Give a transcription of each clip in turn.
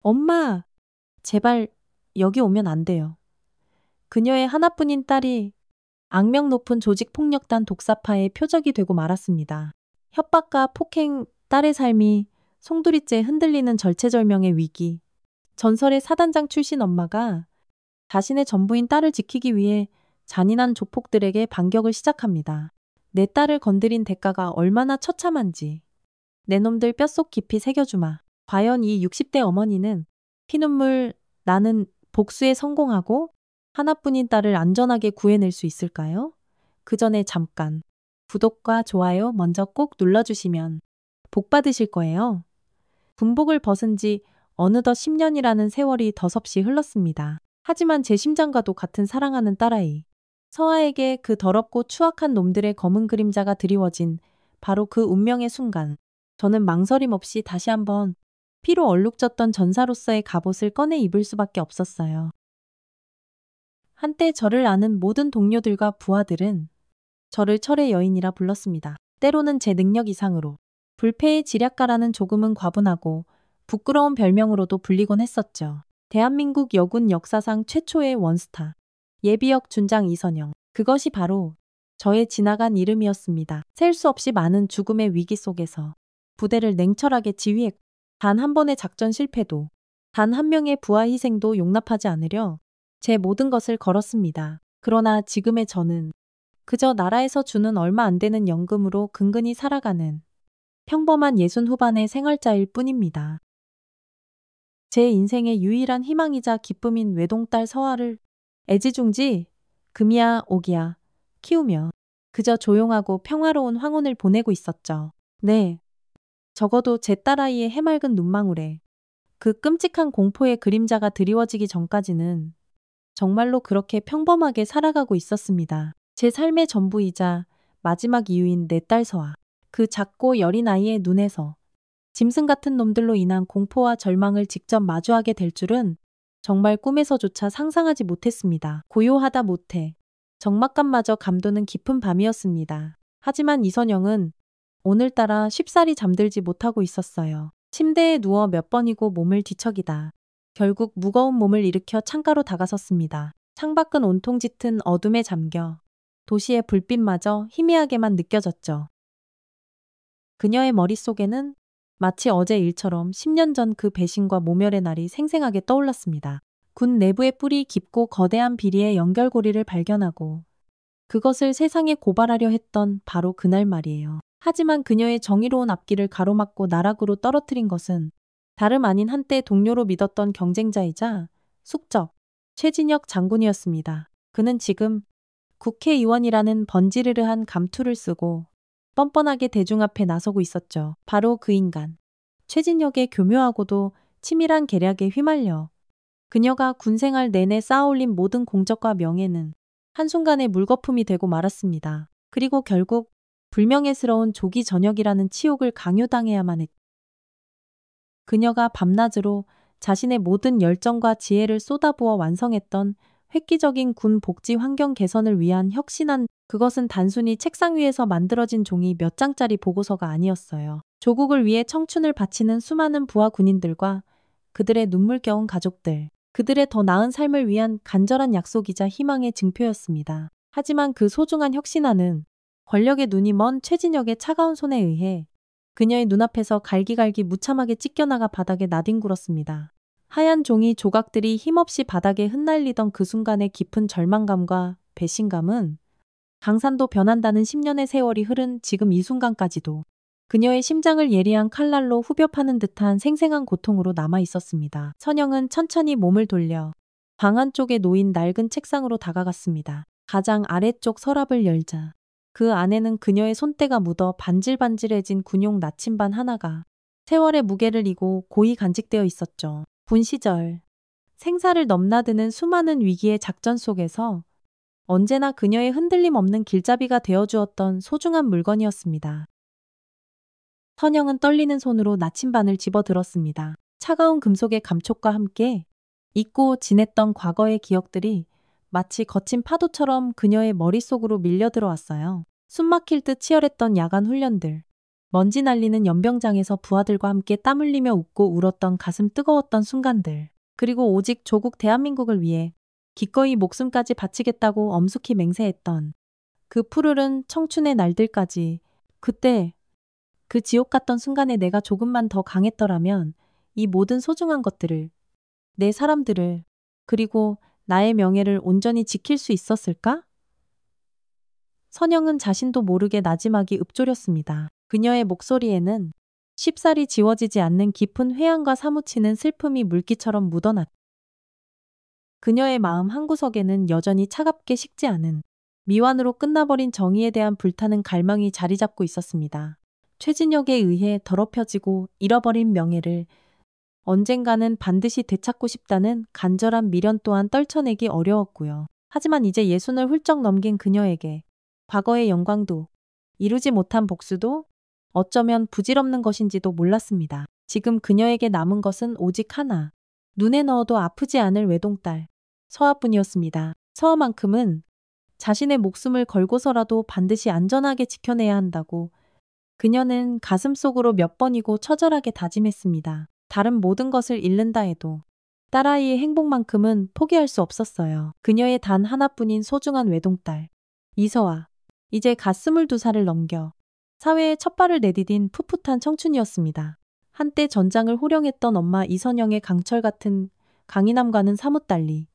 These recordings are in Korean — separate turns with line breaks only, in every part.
엄마, 제발 여기 오면 안 돼요. 그녀의 하나뿐인 딸이 악명 높은 조직폭력단 독사파의 표적이 되고 말았습니다. 협박과 폭행, 딸의 삶이 송두리째 흔들리는 절체절명의 위기. 전설의 사단장 출신 엄마가 자신의 전부인 딸을 지키기 위해 잔인한 조폭들에게 반격을 시작합니다. 내 딸을 건드린 대가가 얼마나 처참한지. 내 놈들 뼛속 깊이 새겨주마. 과연 이 60대 어머니는 피눈물 나는 복수에 성공하고 하나뿐인 딸을 안전하게 구해낼 수 있을까요? 그 전에 잠깐 구독과 좋아요 먼저 꼭 눌러주시면 복 받으실 거예요. 군복을 벗은 지 어느덧 10년이라는 세월이 더섭이 흘렀습니다. 하지만 제 심장과도 같은 사랑하는 딸아이. 서아에게 그 더럽고 추악한 놈들의 검은 그림자가 드리워진 바로 그 운명의 순간. 저는 망설임 없이 다시 한번 피로 얼룩졌던 전사로서의 갑옷을 꺼내 입을 수밖에 없었어요. 한때 저를 아는 모든 동료들과 부하들은 저를 철의 여인이라 불렀습니다. 때로는 제 능력 이상으로. 불패의 지략가라는 조금은 과분하고 부끄러운 별명으로도 불리곤 했었죠. 대한민국 여군 역사상 최초의 원스타. 예비역 준장 이선영. 그것이 바로 저의 지나간 이름이었습니다. 셀 수 없이 많은 죽음의 위기 속에서 부대를 냉철하게 지휘했고 단 한 번의 작전 실패도 단 한 명의 부하 희생도 용납하지 않으려 제 모든 것을 걸었습니다. 그러나 지금의 저는 그저 나라에서 주는 얼마 안 되는 연금으로 근근히 살아가는 평범한 60 후반의 생활자일 뿐입니다. 제 인생의 유일한 희망이자 기쁨인 외동딸 서아를 애지중지 금이야 오기야 키우며 그저 조용하고 평화로운 황혼을 보내고 있었죠. 네, 적어도 제 딸아이의 해맑은 눈망울에 그 끔찍한 공포의 그림자가 드리워지기 전까지는 정말로 그렇게 평범하게 살아가고 있었습니다. 제 삶의 전부이자 마지막 이유인 내 딸 서아. 그 작고 여린 아이의 눈에서 짐승 같은 놈들로 인한 공포와 절망을 직접 마주하게 될 줄은 정말 꿈에서조차 상상하지 못했습니다. 고요하다 못해 적막감마저 감도는 깊은 밤이었습니다. 하지만 이선영은 오늘따라 쉽사리 잠들지 못하고 있었어요. 침대에 누워 몇 번이고 몸을 뒤척이다. 결국 무거운 몸을 일으켜 창가로 다가섰습니다. 창밖은 온통 짙은 어둠에 잠겨 도시의 불빛마저 희미하게만 느껴졌죠. 그녀의 머릿속에는 마치 어제 일처럼 10년 전 그 배신과 모멸의 날이 생생하게 떠올랐습니다. 군 내부의 뿌리 깊고 거대한 비리의 연결고리를 발견하고 그것을 세상에 고발하려 했던 바로 그날 말이에요. 하지만 그녀의 정의로운 앞길을 가로막고 나락으로 떨어뜨린 것은 다름 아닌 한때 동료로 믿었던 경쟁자이자 숙적 최진혁 장군이었습니다. 그는 지금 국회의원이라는 번지르르한 감투를 쓰고 뻔뻔하게 대중 앞에 나서고 있었죠. 바로 그 인간. 최진혁의 교묘하고도 치밀한 계략에 휘말려 그녀가 군생활 내내 쌓아올린 모든 공적과 명예는 한순간에 물거품이 되고 말았습니다. 그리고 결국 불명예스러운 조기 전역이라는 치욕을 강요당해야만 했죠. 그녀가 밤낮으로 자신의 모든 열정과 지혜를 쏟아부어 완성했던 획기적인 군 복지 환경 개선을 위한 혁신안, 그것은 단순히 책상 위에서 만들어진 종이 몇 장짜리 보고서가 아니었어요. 조국을 위해 청춘을 바치는 수많은 부하 군인들과 그들의 눈물겨운 가족들, 그들의 더 나은 삶을 위한 간절한 약속이자 희망의 증표였습니다. 하지만 그 소중한 혁신안은 권력의 눈이 먼 최진혁의 차가운 손에 의해 그녀의 눈앞에서 갈기갈기 무참하게 찢겨나가 바닥에 나뒹굴었습니다. 하얀 종이 조각들이 힘없이 바닥에 흩날리던 그 순간의 깊은 절망감과 배신감은 강산도 변한다는 10년의 세월이 흐른 지금 이 순간까지도 그녀의 심장을 예리한 칼날로 후벼 파는 듯한 생생한 고통으로 남아 있었습니다. 선영은 천천히 몸을 돌려 방 안쪽에 놓인 낡은 책상으로 다가갔습니다. 가장 아래쪽 서랍을 열자 그 안에는 그녀의 손때가 묻어 반질반질해진 군용 나침반 하나가 세월의 무게를 이고 고이 간직되어 있었죠. 군 시절 생사를 넘나드는 수많은 위기의 작전 속에서 언제나 그녀의 흔들림 없는 길잡이가 되어주었던 소중한 물건이었습니다. 선영은 떨리는 손으로 나침반을 집어들었습니다. 차가운 금속의 감촉과 함께 잊고 지냈던 과거의 기억들이 마치 거친 파도처럼 그녀의 머릿속으로 밀려들어왔어요. 숨막힐 듯 치열했던 야간 훈련들, 먼지 날리는 연병장에서 부하들과 함께 땀 흘리며 웃고 울었던 가슴 뜨거웠던 순간들. 그리고 오직 조국 대한민국을 위해 기꺼이 목숨까지 바치겠다고 엄숙히 맹세했던 그 푸르른 청춘의 날들까지. 그때 그 지옥 같던 순간에 내가 조금만 더 강했더라면 이 모든 소중한 것들을, 내 사람들을, 그리고 나의 명예를 온전히 지킬 수 있었을까? 선영은 자신도 모르게 나지막이 읊조렸습니다. 그녀의 목소리에는 쉽사리 지워지지 않는 깊은 회한과 사무치는 슬픔이 물기처럼 묻어났다. 그녀의 마음 한구석에는 여전히 차갑게 식지 않은 미완으로 끝나버린 정의에 대한 불타는 갈망이 자리 잡고 있었습니다. 최진혁에 의해 더럽혀지고 잃어버린 명예를 언젠가는 반드시 되찾고 싶다는 간절한 미련 또한 떨쳐내기 어려웠고요. 하지만 이제 60을 훌쩍 넘긴 그녀에게 과거의 영광도 이루지 못한 복수도 어쩌면 부질없는 것인지도 몰랐습니다. 지금 그녀에게 남은 것은 오직 하나, 눈에 넣어도 아프지 않을 외동딸 서아뿐이었습니다. 서아만큼은 자신의 목숨을 걸고서라도 반드시 안전하게 지켜내야 한다고 그녀는 가슴속으로 몇 번이고 처절하게 다짐했습니다. 다른 모든 것을 잃는다 해도 딸아이의 행복만큼은 포기할 수 없었어요. 그녀의 단 하나뿐인 소중한 외동딸 이서아. 이제 갓 22살을 넘겨 사회에 첫 발을 내디딘 풋풋한 청춘이었습니다. 한때 전장을 호령했던 엄마 이선영의 강철 같은 강인함과는 사뭇 달리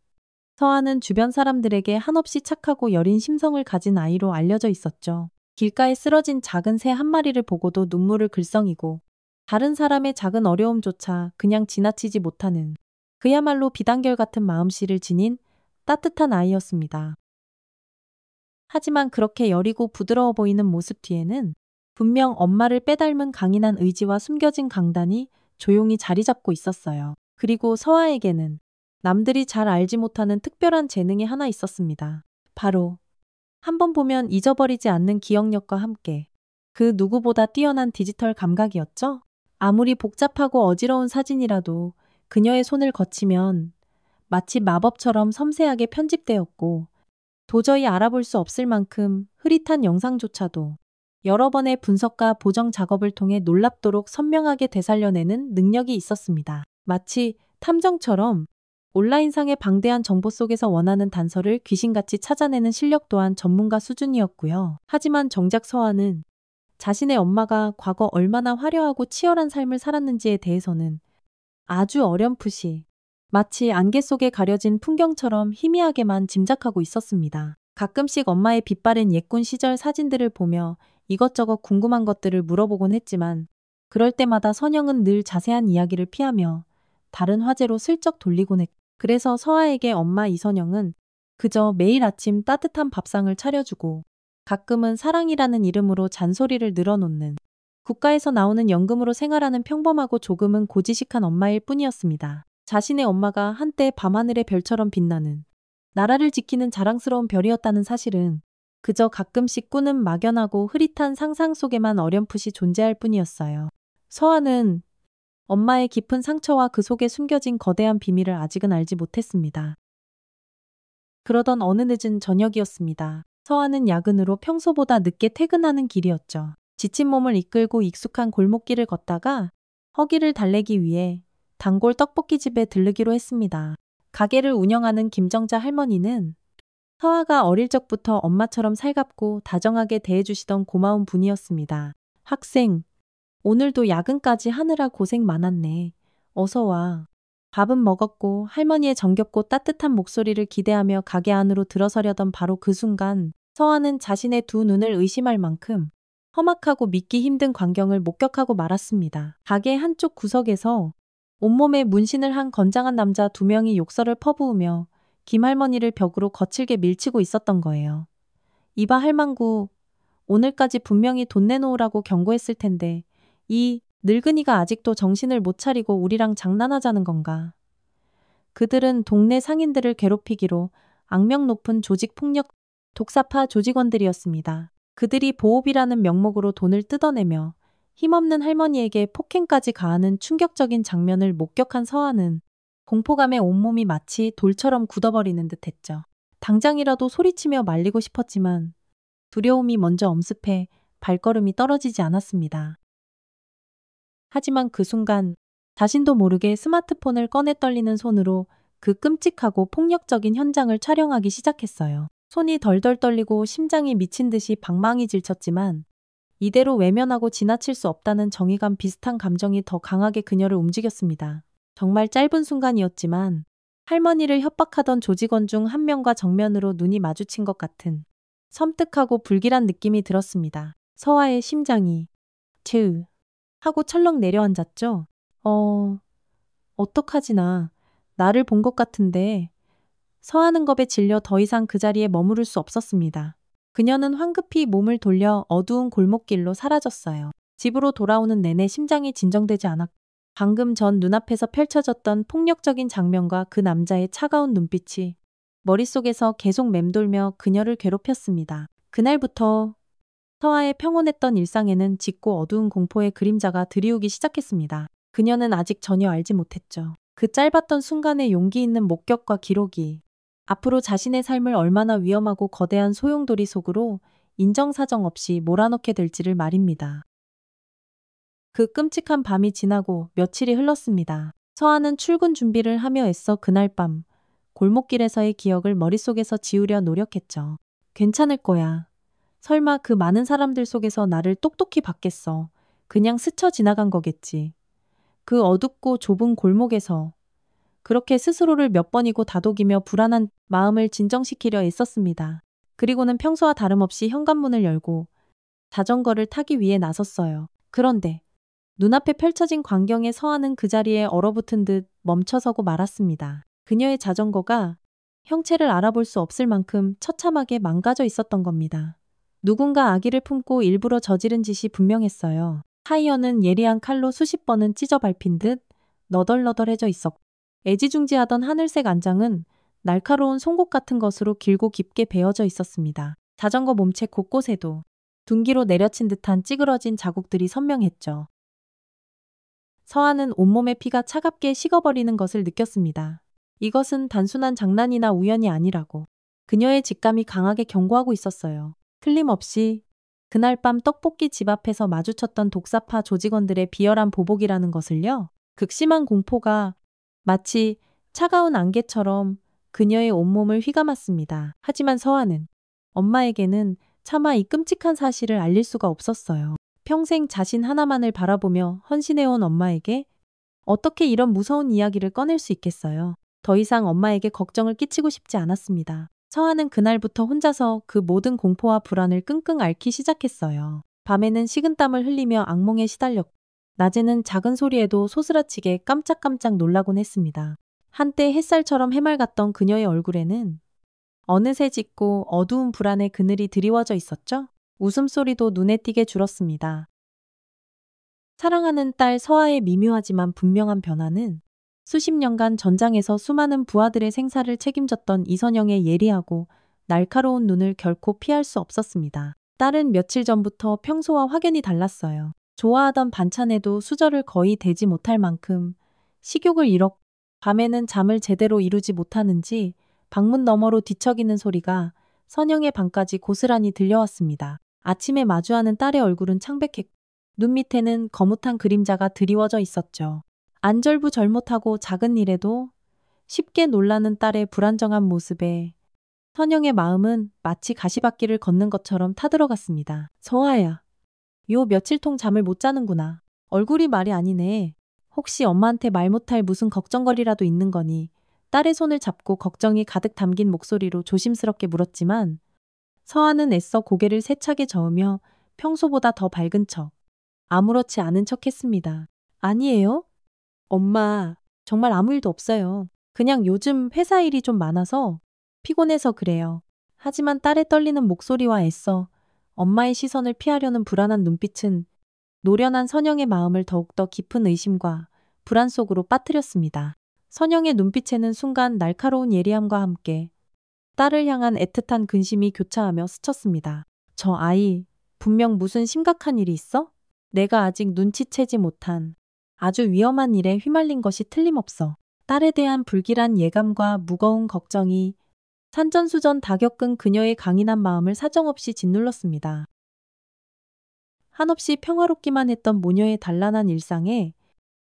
서아는 주변 사람들에게 한없이 착하고 여린 심성을 가진 아이로 알려져 있었죠. 길가에 쓰러진 작은 새 한 마리를 보고도 눈물을 글썽이고 다른 사람의 작은 어려움조차 그냥 지나치지 못하는 그야말로 비단결 같은 마음씨를 지닌 따뜻한 아이였습니다. 하지만 그렇게 여리고 부드러워 보이는 모습 뒤에는 분명 엄마를 빼닮은 강인한 의지와 숨겨진 강단이 조용히 자리 잡고 있었어요. 그리고 서아에게는 남들이 잘 알지 못하는 특별한 재능이 하나 있었습니다. 바로 한번 보면 잊어버리지 않는 기억력과 함께 그 누구보다 뛰어난 디지털 감각이었죠. 아무리 복잡하고 어지러운 사진이라도 그녀의 손을 거치면 마치 마법처럼 섬세하게 편집되었고 도저히 알아볼 수 없을 만큼 흐릿한 영상조차도 여러 번의 분석과 보정 작업을 통해 놀랍도록 선명하게 되살려내는 능력이 있었습니다. 마치 탐정처럼 온라인상의 방대한 정보 속에서 원하는 단서를 귀신같이 찾아내는 실력 또한 전문가 수준이었고요. 하지만 정작 서아는 자신의 엄마가 과거 얼마나 화려하고 치열한 삶을 살았는지에 대해서는 아주 어렴풋이 마치 안개 속에 가려진 풍경처럼 희미하게만 짐작하고 있었습니다. 가끔씩 엄마의 빛바랜 옛군 시절 사진들을 보며 이것저것 궁금한 것들을 물어보곤 했지만 그럴 때마다 선영은 늘 자세한 이야기를 피하며 다른 화제로 슬쩍 돌리곤 했고 그래서 서아에게 엄마 이선영은 그저 매일 아침 따뜻한 밥상을 차려주고 가끔은 사랑이라는 이름으로 잔소리를 늘어놓는 국가에서 나오는 연금으로 생활하는 평범하고 조금은 고지식한 엄마일 뿐이었습니다. 자신의 엄마가 한때 밤하늘의 별처럼 빛나는 나라를 지키는 자랑스러운 별이었다는 사실은 그저 가끔씩 꾸는 막연하고 흐릿한 상상 속에만 어렴풋이 존재할 뿐이었어요. 서아는 엄마의 깊은 상처와 그 속에 숨겨진 거대한 비밀을 아직은 알지 못했습니다. 그러던 어느 늦은 저녁이었습니다. 서아는 야근으로 평소보다 늦게 퇴근하는 길이었죠. 지친 몸을 이끌고 익숙한 골목길을 걷다가 허기를 달래기 위해 단골 떡볶이집에 들르기로 했습니다. 가게를 운영하는 김정자 할머니는 서아가 어릴 적부터 엄마처럼 살갑고 다정하게 대해주시던 고마운 분이었습니다. 학생, 오늘도 야근까지 하느라 고생 많았네. 어서 와. 밥은 먹었고 할머니의 정겹고 따뜻한 목소리를 기대하며 가게 안으로 들어서려던 바로 그 순간 서아는 자신의 두 눈을 의심할 만큼 험악하고 믿기 힘든 광경을 목격하고 말았습니다. 가게 한쪽 구석에서 온몸에 문신을 한 건장한 남자 2명이 욕설을 퍼부으며 김할머니를 벽으로 거칠게 밀치고 있었던 거예요. 이봐 할망구, 오늘까지 분명히 돈 내놓으라고 경고했을 텐데 이 늙은이가 아직도 정신을 못 차리고 우리랑 장난하자는 건가. 그들은 동네 상인들을 괴롭히기로 악명 높은 조직폭력 독사파 조직원들이었습니다. 그들이 보호비라는 명목으로 돈을 뜯어내며 힘없는 할머니에게 폭행까지 가하는 충격적인 장면을 목격한 서아는 공포감에 온몸이 마치 돌처럼 굳어버리는 듯 했죠. 당장이라도 소리치며 말리고 싶었지만 두려움이 먼저 엄습해 발걸음이 떨어지지 않았습니다. 하지만 그 순간 자신도 모르게 스마트폰을 꺼내 떨리는 손으로 그 끔찍하고 폭력적인 현장을 촬영하기 시작했어요. 손이 덜덜 떨리고 심장이 미친 듯이 방망이 질쳤지만 이대로 외면하고 지나칠 수 없다는 정의감 비슷한 감정이 더 강하게 그녀를 움직였습니다. 정말 짧은 순간이었지만 할머니를 협박하던 조직원 중 한 명과 정면으로 눈이 마주친 것 같은 섬뜩하고 불길한 느낌이 들었습니다. 서아의 심장이 트 하고 철렁 내려앉았죠. 어떡하지 나. 나를 본 것 같은데. 서하는 겁에 질려 더 이상 그 자리에 머무를 수 없었습니다. 그녀는 황급히 몸을 돌려 어두운 골목길로 사라졌어요. 집으로 돌아오는 내내 심장이 진정되지 않았고 방금 전 눈앞에서 펼쳐졌던 폭력적인 장면과 그 남자의 차가운 눈빛이 머릿속에서 계속 맴돌며 그녀를 괴롭혔습니다. 그날부터 서아의 평온했던 일상에는 짙고 어두운 공포의 그림자가 드리우기 시작했습니다. 그녀는 아직 전혀 알지 못했죠. 그 짧았던 순간의 용기 있는 목격과 기록이 앞으로 자신의 삶을 얼마나 위험하고 거대한 소용돌이 속으로 인정사정 없이 몰아넣게 될지를 말입니다. 그 끔찍한 밤이 지나고 며칠이 흘렀습니다. 서아는 출근 준비를 하며 애써 그날 밤 골목길에서의 기억을 머릿속에서 지우려 노력했죠. 괜찮을 거야. 설마 그 많은 사람들 속에서 나를 똑똑히 봤겠어. 그냥 스쳐 지나간 거겠지. 그 어둡고 좁은 골목에서 그렇게 스스로를 몇 번이고 다독이며 불안한 마음을 진정시키려 애썼습니다. 그리고는 평소와 다름없이 현관문을 열고 자전거를 타기 위해 나섰어요. 그런데 눈앞에 펼쳐진 광경에 서하는 그 자리에 얼어붙은 듯 멈춰서고 말았습니다. 그녀의 자전거가 형체를 알아볼 수 없을 만큼 처참하게 망가져 있었던 겁니다. 누군가 아기를 품고 일부러 저지른 짓이 분명했어요. 타이어는 예리한 칼로 수십 번은 찢어 밟힌 듯 너덜너덜해져 있었고 애지중지하던 하늘색 안장은 날카로운 송곳 같은 것으로 길고 깊게 베어져 있었습니다. 자전거 몸체 곳곳에도 둔기로 내려친 듯한 찌그러진 자국들이 선명했죠. 서하는 온몸의 피가 차갑게 식어버리는 것을 느꼈습니다. 이것은 단순한 장난이나 우연이 아니라고 그녀의 직감이 강하게 경고하고 있었어요. 틀림없이 그날 밤 떡볶이 집 앞에서 마주쳤던 독사파 조직원들의 비열한 보복이라는 것을요. 극심한 공포가 마치 차가운 안개처럼 그녀의 온몸을 휘감았습니다. 하지만 서하는 엄마에게는 차마 이 끔찍한 사실을 알릴 수가 없었어요. 평생 자신 하나만을 바라보며 헌신해온 엄마에게 어떻게 이런 무서운 이야기를 꺼낼 수 있겠어요. 더 이상 엄마에게 걱정을 끼치고 싶지 않았습니다. 서하는 그날부터 혼자서 그 모든 공포와 불안을 끙끙 앓기 시작했어요. 밤에는 식은땀을 흘리며 악몽에 시달렸고 낮에는 작은 소리에도 소스라치게 깜짝깜짝 놀라곤 했습니다. 한때 햇살처럼 해맑았던 그녀의 얼굴에는 어느새 짙고 어두운 불안의 그늘이 드리워져 있었죠. 웃음소리도 눈에 띄게 줄었습니다. 사랑하는 딸 서아의 미묘하지만 분명한 변화는 수십 년간 전장에서 수많은 부하들의 생사를 책임졌던 이선영의 예리하고 날카로운 눈을 결코 피할 수 없었습니다. 딸은 며칠 전부터 평소와 확연히 달랐어요. 좋아하던 반찬에도 수저를 거의 대지 못할 만큼 식욕을 잃었고 밤에는 잠을 제대로 이루지 못하는지 방문 너머로 뒤척이는 소리가 선영의 방까지 고스란히 들려왔습니다. 아침에 마주하는 딸의 얼굴은 창백했고 눈 밑에는 거뭇한 그림자가 드리워져 있었죠. 안절부절못하고 작은 일에도 쉽게 놀라는 딸의 불안정한 모습에 선영의 마음은 마치 가시밭길을 걷는 것처럼 타들어갔습니다. 서아야, 요 며칠통 잠을 못 자는구나. 얼굴이 말이 아니네. 혹시 엄마한테 말 못할 무슨 걱정거리라도 있는 거니? 딸의 손을 잡고 걱정이 가득 담긴 목소리로 조심스럽게 물었지만 서아는 애써 고개를 세차게 저으며 평소보다 더 밝은 척, 아무렇지 않은 척 했습니다. 아니에요? 엄마, 정말 아무 일도 없어요. 그냥 요즘 회사 일이 좀 많아서 피곤해서 그래요. 하지만 딸의 떨리는 목소리와 애써 엄마의 시선을 피하려는 불안한 눈빛은 노련한 선영의 마음을 더욱더 깊은 의심과 불안 속으로 빠뜨렸습니다. 선영의 눈빛에는 순간 날카로운 예리함과 함께 딸을 향한 애틋한 근심이 교차하며 스쳤습니다. 저 아이, 분명 무슨 심각한 일이 있어? 내가 아직 눈치채지 못한 아주 위험한 일에 휘말린 것이 틀림없어. 딸에 대한 불길한 예감과 무거운 걱정이 산전수전 다 겪은 그녀의 강인한 마음을 사정없이 짓눌렀습니다. 한없이 평화롭기만 했던 모녀의 단란한 일상에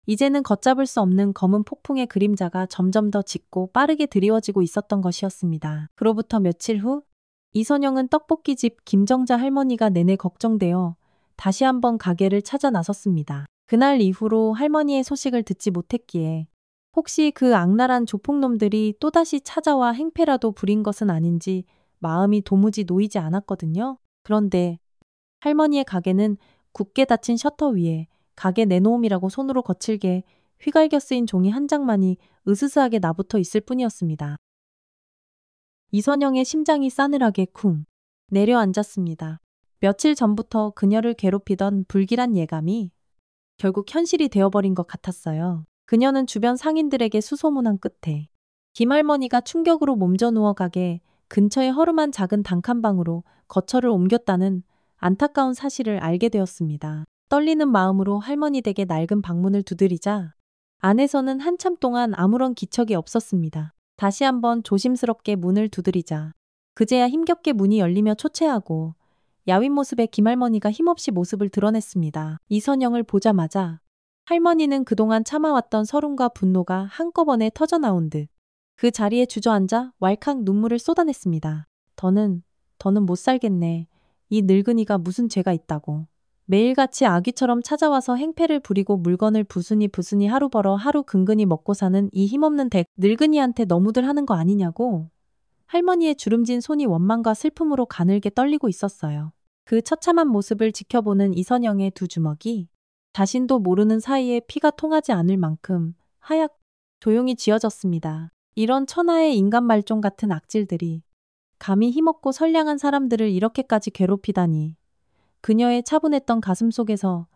이제는 걷잡을 수 없는 검은 폭풍의 그림자가 점점 더 짙고 빠르게 드리워지고 있었던 것이었습니다. 그로부터 며칠 후 이선영은 떡볶이집 김정자 할머니가 내내 걱정되어 다시 한번 가게를 찾아 나섰습니다. 그날 이후로 할머니의 소식을 듣지 못했기에 혹시 그 악랄한 조폭놈들이 또다시 찾아와 행패라도 부린 것은 아닌지 마음이 도무지 놓이지 않았거든요. 그런데 할머니의 가게는 굳게 닫힌 셔터 위에 가게 내놓음이라고 손으로 거칠게 휘갈겨 쓰인 종이 한 장만이 으스스하게 나붙어 있을 뿐이었습니다. 이선영의 심장이 싸늘하게 쿵 내려앉았습니다. 며칠 전부터 그녀를 괴롭히던 불길한 예감이 결국 현실이 되어버린 것 같았어요. 그녀는 주변 상인들에게 수소문한 끝에 김할머니가 충격으로 몸져 누워 가게 근처의 허름한 작은 단칸방으로 거처를 옮겼다는 안타까운 사실을 알게 되었습니다. 떨리는 마음으로 할머니 댁의 낡은 방문을 두드리자 안에서는 한참 동안 아무런 기척이 없었습니다. 다시 한번 조심스럽게 문을 두드리자 그제야 힘겹게 문이 열리며 초췌하고 야윈 모습의 김할머니가 힘없이 모습을 드러냈습니다. 이선영을 보자마자 할머니는 그동안 참아왔던 서름과 분노가 한꺼번에 터져나온 듯 그 자리에 주저앉아 왈칵 눈물을 쏟아냈습니다. 더는 못 살겠네. 이 늙은이가 무슨 죄가 있다고. 매일같이 아귀처럼 찾아와서 행패를 부리고 물건을 부수니 하루 벌어 하루 근근히 먹고 사는 이 힘없는 늙은이한테 너무들 하는 거 아니냐고. 할머니의 주름진 손이 원망과 슬픔으로 가늘게 떨리고 있었어요. 그 처참한 모습을 지켜보는 이선영의 두 주먹이 자신도 모르는 사이에 피가 통하지 않을 만큼 하얗 조용히 쥐어졌습니다. 이런 천하의 인간 말종 같은 악질들이 감히 힘없고 선량한 사람들을 이렇게까지 괴롭히다니. 그녀의 차분했던 가슴 속에서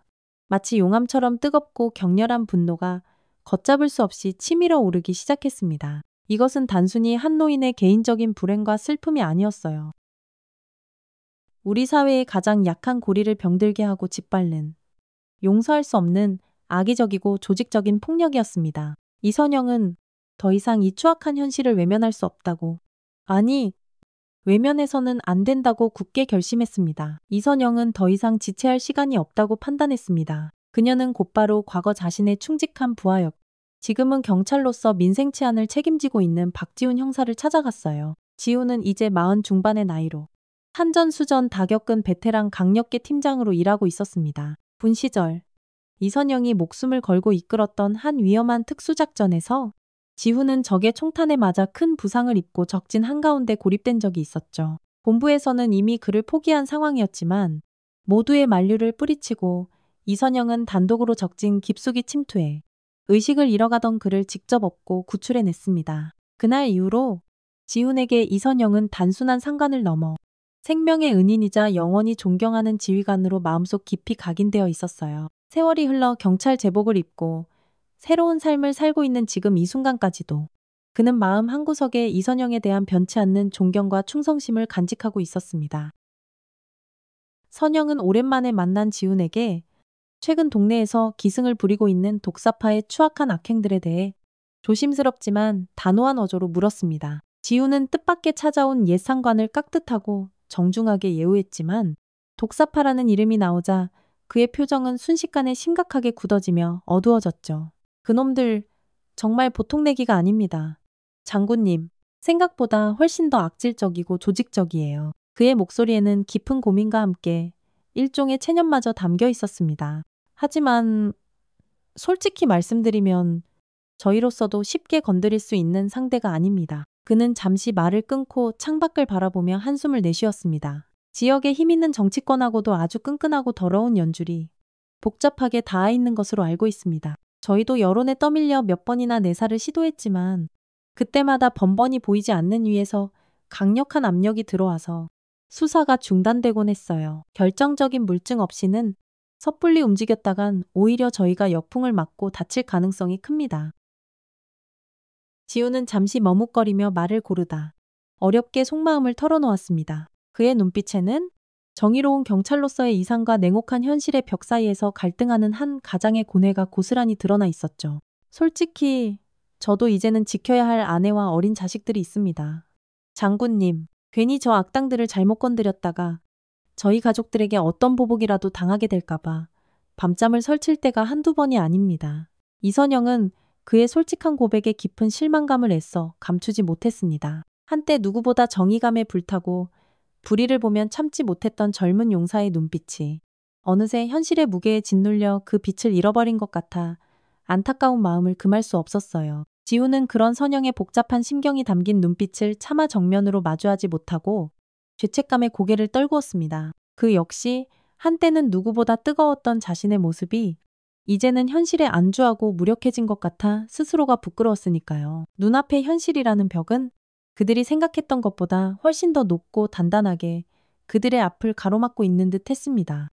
마치 용암처럼 뜨겁고 격렬한 분노가 걷잡을 수 없이 치밀어 오르기 시작했습니다. 이것은 단순히 한 노인의 개인적인 불행과 슬픔이 아니었어요. 우리 사회의 가장 약한 고리를 병들게 하고 짓밟는 용서할 수 없는 악의적이고 조직적인 폭력이었습니다. 이선영은 더 이상 이 추악한 현실을 외면할 수 없다고, 아니, 외면해서는 안 된다고 굳게 결심했습니다. 이선영은 더 이상 지체할 시간이 없다고 판단했습니다. 그녀는 곧바로 과거 자신의 충직한 부하였고 지금은 경찰로서 민생 치안을 책임지고 있는 박지훈 형사를 찾아갔어요. 지훈은 이제 40 중반의 나이로 산전수전 다 겪은 베테랑 강력계 팀장으로 일하고 있었습니다. 군 시절 이선영이 목숨을 걸고 이끌었던 한 위험한 특수작전에서 지훈은 적의 총탄에 맞아 큰 부상을 입고 적진 한가운데 고립된 적이 있었죠. 본부에서는 이미 그를 포기한 상황이었지만 모두의 만류를 뿌리치고 이선영은 단독으로 적진 깊숙이 침투해 의식을 잃어가던 그를 직접 업고 구출해냈습니다. 그날 이후로 지훈에게 이선영은 단순한 상관을 넘어 생명의 은인이자 영원히 존경하는 지휘관으로 마음속 깊이 각인되어 있었어요. 세월이 흘러 경찰 제복을 입고 새로운 삶을 살고 있는 지금 이 순간까지도 그는 마음 한구석에 이선영에 대한 변치 않는 존경과 충성심을 간직하고 있었습니다. 선영은 오랜만에 만난 지훈에게 최근 동네에서 기승을 부리고 있는 독사파의 추악한 악행들에 대해 조심스럽지만 단호한 어조로 물었습니다. 지훈은 뜻밖의 찾아온 옛 상관을 깍듯하고 정중하게 예우했지만 독사파라는 이름이 나오자 그의 표정은 순식간에 심각하게 굳어지며 어두워졌죠. 그놈들 정말 보통 내기가 아닙니다. 장군님, 생각보다 훨씬 더 악질적이고 조직적이에요. 그의 목소리에는 깊은 고민과 함께 일종의 체념마저 담겨 있었습니다. 하지만 솔직히 말씀드리면 저희로서도 쉽게 건드릴 수 있는 상대가 아닙니다. 그는 잠시 말을 끊고 창밖을 바라보며 한숨을 내쉬었습니다. 지역의 힘 있는 정치권하고도 아주 끈끈하고 더러운 연줄이 복잡하게 닿아 있는 것으로 알고 있습니다. 저희도 여론에 떠밀려 몇 번이나 내사를 시도했지만 그때마다 번번이 보이지 않는 위에서 강력한 압력이 들어와서 수사가 중단되곤 했어요. 결정적인 물증 없이는 섣불리 움직였다간 오히려 저희가 역풍을 맞고 다칠 가능성이 큽니다. 지훈은 잠시 머뭇거리며 말을 고르다 어렵게 속마음을 털어놓았습니다. 그의 눈빛에는 정의로운 경찰로서의 이상과 냉혹한 현실의 벽 사이에서 갈등하는 한 가장의 고뇌가 고스란히 드러나 있었죠. 솔직히 저도 이제는 지켜야 할 아내와 어린 자식들이 있습니다. 장군님, 괜히 저 악당들을 잘못 건드렸다가 저희 가족들에게 어떤 보복이라도 당하게 될까봐 밤잠을 설칠 때가 한두 번이 아닙니다. 이선영은 그의 솔직한 고백에 깊은 실망감을 애써 감추지 못했습니다. 한때 누구보다 정의감에 불타고 불의를 보면 참지 못했던 젊은 용사의 눈빛이 어느새 현실의 무게에 짓눌려 그 빛을 잃어버린 것 같아 안타까운 마음을 금할 수 없었어요. 지우는 그런 선영의 복잡한 심경이 담긴 눈빛을 차마 정면으로 마주하지 못하고 죄책감에 고개를 떨구었습니다. 그 역시 한때는 누구보다 뜨거웠던 자신의 모습이 이제는 현실에 안주하고 무력해진 것 같아 스스로가 부끄러웠으니까요. 눈앞의 현실이라는 벽은 그들이 생각했던 것보다 훨씬 더 높고 단단하게 그들의 앞을 가로막고 있는 듯 했습니다.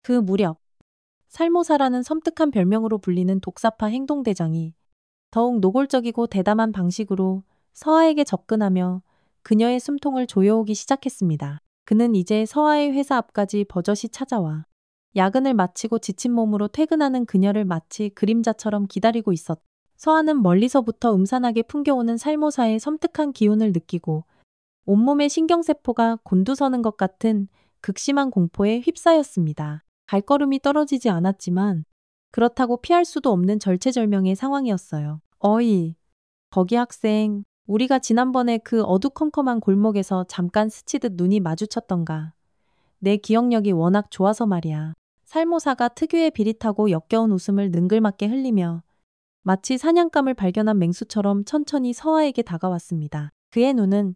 그 무렵 살모사라는 섬뜩한 별명으로 불리는 독사파 행동대장이 더욱 노골적이고 대담한 방식으로 서아에게 접근하며 그녀의 숨통을 조여오기 시작했습니다. 그는 이제 서아의 회사 앞까지 버젓이 찾아와 야근을 마치고 지친 몸으로 퇴근하는 그녀를 마치 그림자처럼 기다리고 있었다. 서아는 멀리서부터 음산하게 풍겨오는 살모사의 섬뜩한 기운을 느끼고 온몸의 신경세포가 곤두서는 것 같은 극심한 공포에 휩싸였습니다. 발걸음이 떨어지지 않았지만 그렇다고 피할 수도 없는 절체절명의 상황이었어요. 어이, 거기 학생, 우리가 지난번에 그 어두컴컴한 골목에서 잠깐 스치듯 눈이 마주쳤던가. 내 기억력이 워낙 좋아서 말이야. 살모사가 특유의 비릿하고 역겨운 웃음을 능글맞게 흘리며 마치 사냥감을 발견한 맹수처럼 천천히 서아에게 다가왔습니다. 그의 눈은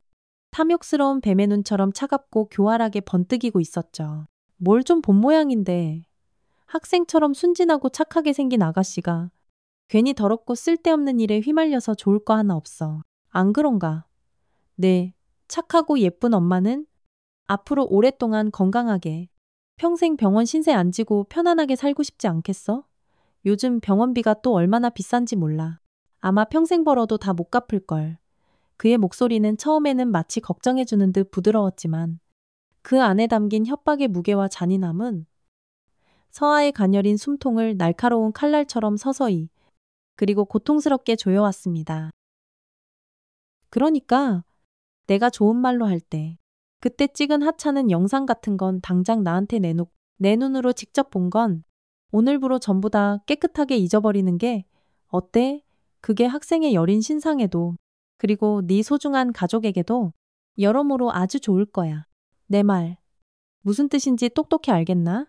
탐욕스러운 뱀의 눈처럼 차갑고 교활하게 번뜩이고 있었죠. 뭘 좀 본 모양인데 학생처럼 순진하고 착하게 생긴 아가씨가 괜히 더럽고 쓸데없는 일에 휘말려서 좋을 거 하나 없어. 안 그런가? 네, 착하고 예쁜 엄마는 앞으로 오랫동안 건강하게 평생 병원 신세 안 지고 편안하게 살고 싶지 않겠어? 요즘 병원비가 또 얼마나 비싼지 몰라. 아마 평생 벌어도 다 못 갚을걸. 그의 목소리는 처음에는 마치 걱정해주는 듯 부드러웠지만 그 안에 담긴 협박의 무게와 잔인함은 서아의 가녀린 숨통을 날카로운 칼날처럼 서서히 그리고 고통스럽게 조여왔습니다. 그러니까 내가 좋은 말로 할 때 그때 찍은 하찮은 영상 같은 건 당장 나한테 내놓고 내 눈으로 직접 본 건 오늘부로 전부 다 깨끗하게 잊어버리는 게 어때? 그게 학생의 여린 신상에도 그리고 네 소중한 가족에게도 여러모로 아주 좋을 거야. 내 말 무슨 뜻인지 똑똑히 알겠나?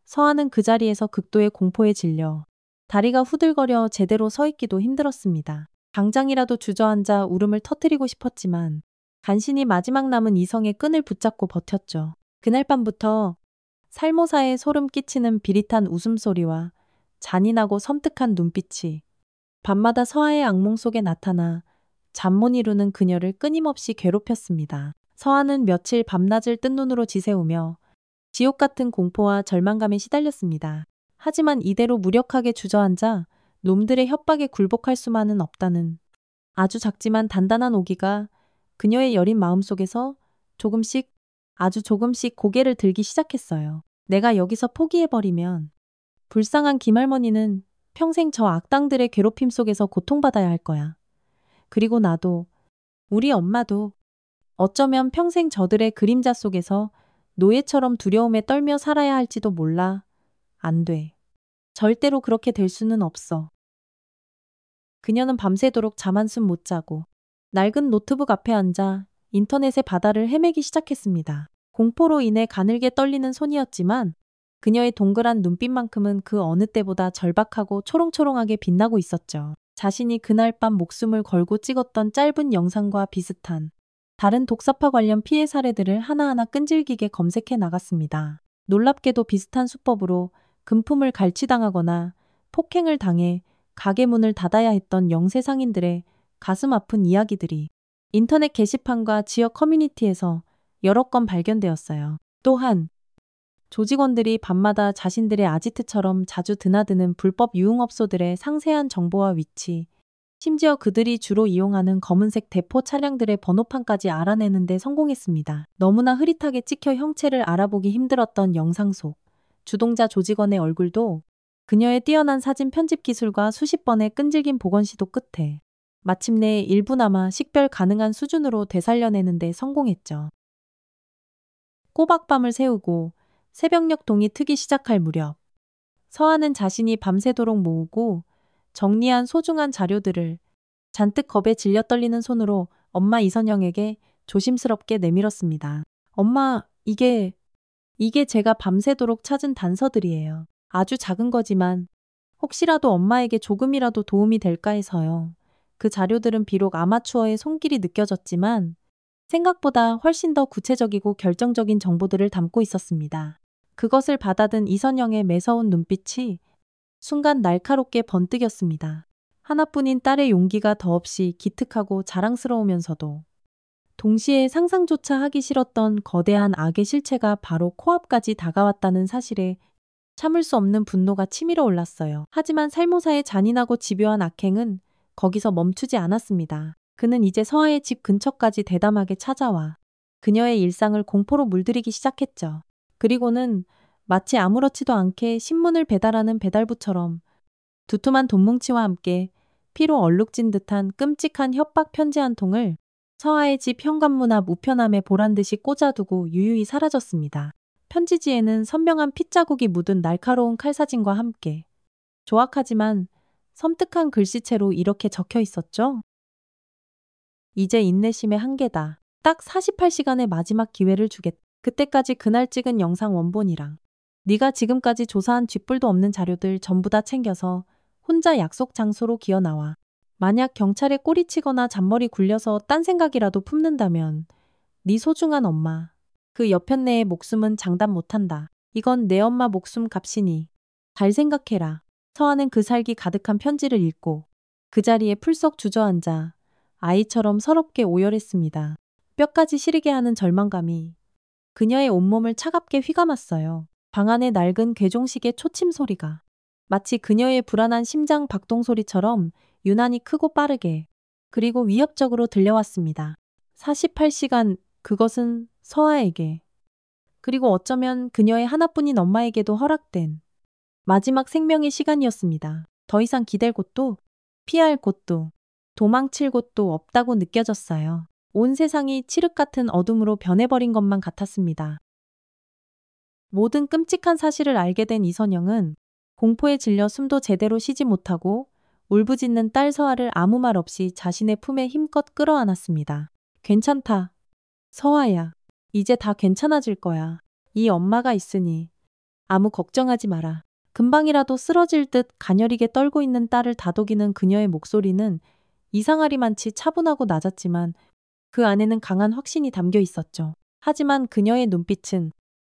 서아는 그 자리에서 극도의 공포에 질려 다리가 후들거려 제대로 서 있기도 힘들었습니다. 당장이라도 주저앉아 울음을 터뜨리고 싶었지만 간신히 마지막 남은 이성의 끈을 붙잡고 버텼죠. 그날 밤부터 살모사의 소름 끼치는 비릿한 웃음소리와 잔인하고 섬뜩한 눈빛이 밤마다 서아의 악몽 속에 나타나 잠 못 이루는 그녀를 끊임없이 괴롭혔습니다. 서아는 며칠 밤낮을 뜬 눈으로 지새우며 지옥 같은 공포와 절망감에 시달렸습니다. 하지만 이대로 무력하게 주저앉아 놈들의 협박에 굴복할 수만은 없다는 아주 작지만 단단한 오기가 그녀의 여린 마음속에서 조금씩 아주 조금씩 고개를 들기 시작했어요. 내가 여기서 포기해버리면 불쌍한 김할머니는 평생 저 악당들의 괴롭힘 속에서 고통받아야 할 거야. 그리고 나도, 우리 엄마도 어쩌면 평생 저들의 그림자 속에서 노예처럼 두려움에 떨며 살아야 할지도 몰라. 안 돼. 절대로 그렇게 될 수는 없어. 그녀는 밤새도록 잠 한숨 못 자고 낡은 노트북 앞에 앉아 인터넷의 바다를 헤매기 시작했습니다. 공포로 인해 가늘게 떨리는 손이었지만 그녀의 동그란 눈빛만큼은 그 어느 때보다 절박하고 초롱초롱하게 빛나고 있었죠. 자신이 그날 밤 목숨을 걸고 찍었던 짧은 영상과 비슷한 다른 독사파 관련 피해 사례들을 하나하나 끈질기게 검색해 나갔습니다. 놀랍게도 비슷한 수법으로 금품을 갈취당하거나 폭행을 당해 가게 문을 닫아야 했던 영세 상인들의 가슴 아픈 이야기들이 인터넷 게시판과 지역 커뮤니티에서 여러 건 발견되었어요. 또한 조직원들이 밤마다 자신들의 아지트처럼 자주 드나드는 불법 유흥업소들의 상세한 정보와 위치, 심지어 그들이 주로 이용하는 검은색 대포 차량들의 번호판까지 알아내는 데 성공했습니다. 너무나 흐릿하게 찍혀 형체를 알아보기 힘들었던 영상 속 주동자 조직원의 얼굴도 그녀의 뛰어난 사진 편집 기술과 수십 번의 끈질긴 복원 시도 끝에 마침내 일부나마 식별 가능한 수준으로 되살려내는 데 성공했죠. 꼬박밤을 새우고 새벽녘 동이 트기 시작할 무렵 서아는 자신이 밤새도록 모으고 정리한 소중한 자료들을 잔뜩 겁에 질려 떨리는 손으로 엄마 이선영에게 조심스럽게 내밀었습니다. 엄마, 이게 제가 밤새도록 찾은 단서들이에요. 아주 작은 거지만 혹시라도 엄마에게 조금이라도 도움이 될까 해서요. 그 자료들은 비록 아마추어의 손길이 느껴졌지만 생각보다 훨씬 더 구체적이고 결정적인 정보들을 담고 있었습니다. 그것을 받아든 이선영의 매서운 눈빛이 순간 날카롭게 번뜩였습니다. 하나뿐인 딸의 용기가 더없이 기특하고 자랑스러우면서도 동시에 상상조차 하기 싫었던 거대한 악의 실체가 바로 코앞까지 다가왔다는 사실에 참을 수 없는 분노가 치밀어 올랐어요. 하지만 살모사의 잔인하고 집요한 악행은 거기서 멈추지 않았습니다. 그는 이제 서아의 집 근처까지 대담하게 찾아와 그녀의 일상을 공포로 물들이기 시작했죠. 그리고는 마치 아무렇지도 않게 신문을 배달하는 배달부처럼 두툼한 돈뭉치와 함께 피로 얼룩진 듯한 끔찍한 협박 편지 한 통을 서아의 집 현관문 앞 우편함에 보란듯이 꽂아두고 유유히 사라졌습니다. 편지지에는 선명한 핏자국이 묻은 날카로운 칼사진과 함께 조악하지만 섬뜩한 글씨체로 이렇게 적혀 있었죠. 이제 인내심의 한계다. 딱 48시간의 마지막 기회를 주겠다. 그때까지 그날 찍은 영상 원본이랑 네가 지금까지 조사한 쥐뿔도 없는 자료들 전부 다 챙겨서 혼자 약속 장소로 기어 나와. 만약 경찰에 꼬리치거나 잔머리 굴려서 딴 생각이라도 품는다면 네 소중한 엄마, 그 여편네의 목숨은 장담 못한다. 이건 내 엄마 목숨 값이니 잘 생각해라. 서아는 그 살기 가득한 편지를 읽고 그 자리에 풀썩 주저앉아 아이처럼 서럽게 오열했습니다. 뼈까지 시리게 하는 절망감이 그녀의 온몸을 차갑게 휘감았어요. 방 안의 낡은 괴종식의 초침 소리가 마치 그녀의 불안한 심장 박동 소리처럼 유난히 크고 빠르게 그리고 위협적으로 들려왔습니다. 48시간, 그것은 서아에게 그리고 어쩌면 그녀의 하나뿐인 엄마에게도 허락된 마지막 생명의 시간이었습니다. 더 이상 기댈 곳도 피할 곳도 도망칠 곳도 없다고 느껴졌어요. 온 세상이 칠흑 같은 어둠으로 변해버린 것만 같았습니다. 모든 끔찍한 사실을 알게 된 이선영은 공포에 질려 숨도 제대로 쉬지 못하고 울부짖는 딸 서아를 아무 말 없이 자신의 품에 힘껏 끌어안았습니다. 괜찮다. 서아야. 이제 다 괜찮아질 거야. 이 엄마가 있으니 아무 걱정하지 마라. 금방이라도 쓰러질 듯 가녀리게 떨고 있는 딸을 다독이는 그녀의 목소리는 이상하리만치 차분하고 낮았지만 그 안에는 강한 확신이 담겨 있었죠. 하지만 그녀의 눈빛은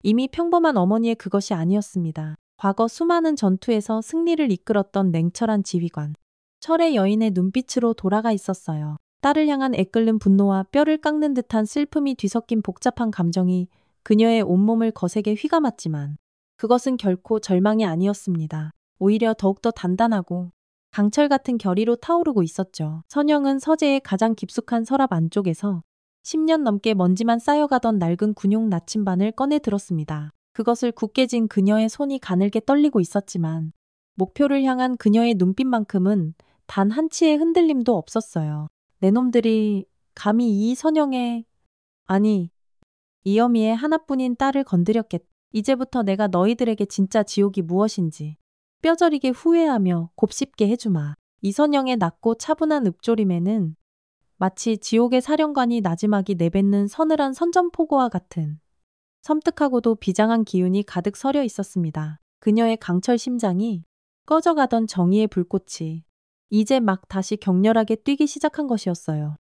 이미 평범한 어머니의 그것이 아니었습니다. 과거 수많은 전투에서 승리를 이끌었던 냉철한 지휘관. 철의 여인의 눈빛으로 돌아가 있었어요. 딸을 향한 애끓는 분노와 뼈를 깎는 듯한 슬픔이 뒤섞인 복잡한 감정이 그녀의 온몸을 거세게 휘감았지만 그것은 결코 절망이 아니었습니다. 오히려 더욱더 단단하고 강철 같은 결의로 타오르고 있었죠. 선영은 서재의 가장 깊숙한 서랍 안쪽에서 10년 넘게 먼지만 쌓여가던 낡은 군용 나침반을 꺼내 들었습니다. 그것을 굳게 쥔 그녀의 손이 가늘게 떨리고 있었지만 목표를 향한 그녀의 눈빛만큼은 단 한치의 흔들림도 없었어요. 내 놈들이 감히 이 선영의 아니 이어미의 하나뿐인 딸을 건드렸겠다. 이제부터 내가 너희들에게 진짜 지옥이 무엇인지 뼈저리게 후회하며 곱씹게 해주마. 이선영의 낮고 차분한 읊조림에는 마치 지옥의 사령관이 나지막이 내뱉는 서늘한 선전포고와 같은 섬뜩하고도 비장한 기운이 가득 서려 있었습니다. 그녀의 강철 심장이 꺼져가던 정의의 불꽃이 이제 막 다시 격렬하게 뛰기 시작한 것이었어요.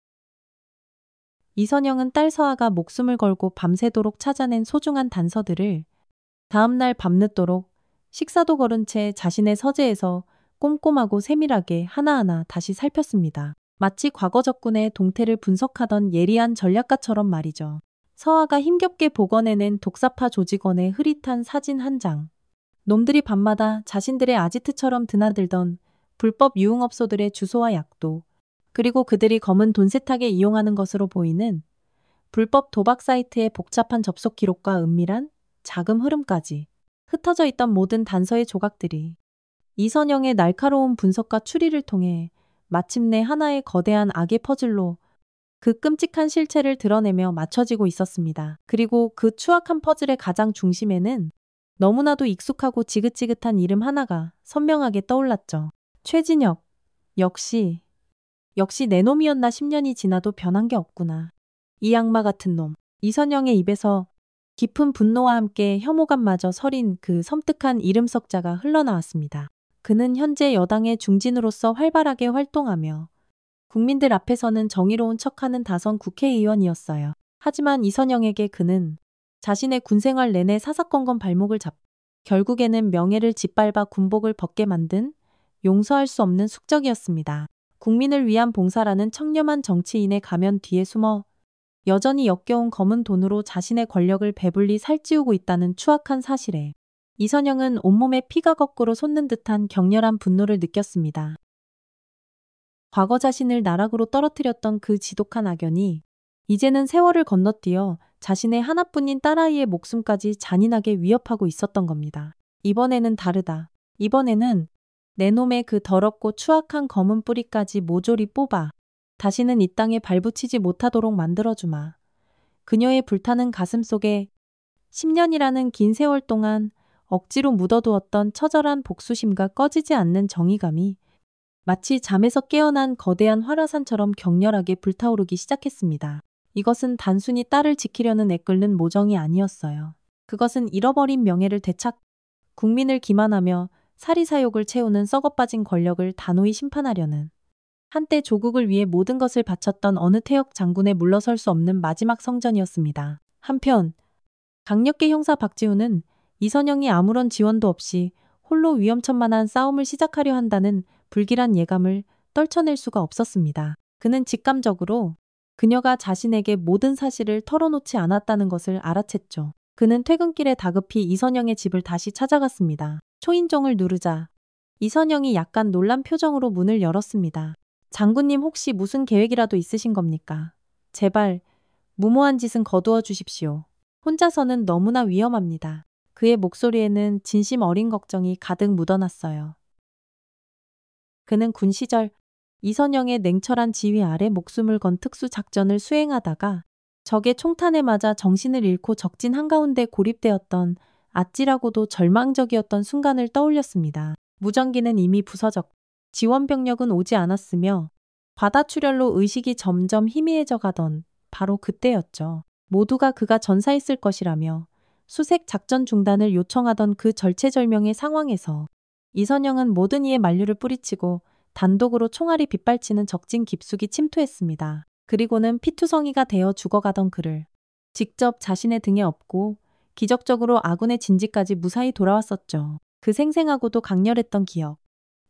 이선영은 딸 서아가 목숨을 걸고 밤새도록 찾아낸 소중한 단서들을 다음날 밤늦도록 식사도 거른 채 자신의 서재에서 꼼꼼하고 세밀하게 하나하나 다시 살폈습니다. 마치 과거 적군의 동태를 분석하던 예리한 전략가처럼 말이죠. 서아가 힘겹게 복원해낸 독사파 조직원의 흐릿한 사진 한 장. 놈들이 밤마다 자신들의 아지트처럼 드나들던 불법 유흥업소들의 주소와 약도, 그리고 그들이 검은 돈 세탁에 이용하는 것으로 보이는 불법 도박 사이트의 복잡한 접속 기록과 은밀한 자금 흐름까지 흩어져 있던 모든 단서의 조각들이 이선영의 날카로운 분석과 추리를 통해 마침내 하나의 거대한 악의 퍼즐로 그 끔찍한 실체를 드러내며 맞춰지고 있었습니다. 그리고 그 추악한 퍼즐의 가장 중심에는 너무나도 익숙하고 지긋지긋한 이름 하나가 선명하게 떠올랐죠. 최진혁. 역시 내 놈이었나 10년이 지나도 변한 게 없구나. 이 악마 같은 놈. 이선영의 입에서 깊은 분노와 함께 혐오감마저 서린 그 섬뜩한 이름 석자가 흘러나왔습니다. 그는 현재 여당의 중진으로서 활발하게 활동하며 국민들 앞에서는 정의로운 척하는 다선 국회의원이었어요. 하지만 이선영에게 그는 자신의 군생활 내내 사사건건 발목을 잡고 결국에는 명예를 짓밟아 군복을 벗게 만든 용서할 수 없는 숙적이었습니다. 국민을 위한 봉사라는 청렴한 정치인의 가면 뒤에 숨어 여전히 역겨운 검은 돈으로 자신의 권력을 배불리 살찌우고 있다는 추악한 사실에 이선영은 온몸에 피가 거꾸로 솟는 듯한 격렬한 분노를 느꼈습니다. 과거 자신을 나락으로 떨어뜨렸던 그 지독한 악연이 이제는 세월을 건너뛰어 자신의 하나뿐인 딸아이의 목숨까지 잔인하게 위협하고 있었던 겁니다. 이번에는 다르다. 이번에는 내 놈의 그 더럽고 추악한 검은 뿌리까지 모조리 뽑아 다시는 이 땅에 발붙이지 못하도록 만들어주마. 그녀의 불타는 가슴 속에 10년이라는 긴 세월 동안 억지로 묻어두었던 처절한 복수심과 꺼지지 않는 정의감이 마치 잠에서 깨어난 거대한 활화산처럼 격렬하게 불타오르기 시작했습니다. 이것은 단순히 딸을 지키려는 애끓는 모정이 아니었어요. 그것은 잃어버린 명예를 되찾 국민을 기만하며 사리사욕을 채우는 썩어빠진 권력을 단호히 심판하려는 한때 조국을 위해 모든 것을 바쳤던 어느 태역 장군에 물러설 수 없는 마지막 성전이었습니다. 한편 강력계 형사 박지훈은 이선영이 아무런 지원도 없이 홀로 위험천만한 싸움을 시작하려 한다는 불길한 예감을 떨쳐낼 수가 없었습니다. 그는 직감적으로 그녀가 자신에게 모든 사실을 털어놓지 않았다는 것을 알아챘죠. 그는 퇴근길에 다급히 이선영의 집을 다시 찾아갔습니다. 초인종을 누르자 이선영이 약간 놀란 표정으로 문을 열었습니다. 장군님 혹시 무슨 계획이라도 있으신 겁니까? 제발 무모한 짓은 거두어 주십시오. 혼자서는 너무나 위험합니다. 그의 목소리에는 진심 어린 걱정이 가득 묻어났어요. 그는 군 시절 이선영의 냉철한 지휘 아래 목숨을 건 특수 작전을 수행하다가 적의 총탄에 맞아 정신을 잃고 적진 한가운데 고립되었던 아찔하고도 절망적이었던 순간을 떠올렸습니다. 무전기는 이미 부서졌고 지원 병력은 오지 않았으며 바다 출혈로 의식이 점점 희미해져 가던 바로 그때였죠. 모두가 그가 전사했을 것이라며 수색 작전 중단을 요청하던 그 절체절명의 상황에서 이선영은 모든 이의 만류를 뿌리치고 단독으로 총알이 빗발치는 적진 깊숙이 침투했습니다. 그리고는 피투성이가 되어 죽어가던 그를 직접 자신의 등에 업고 기적적으로 아군의 진지까지 무사히 돌아왔었죠. 그 생생하고도 강렬했던 기억.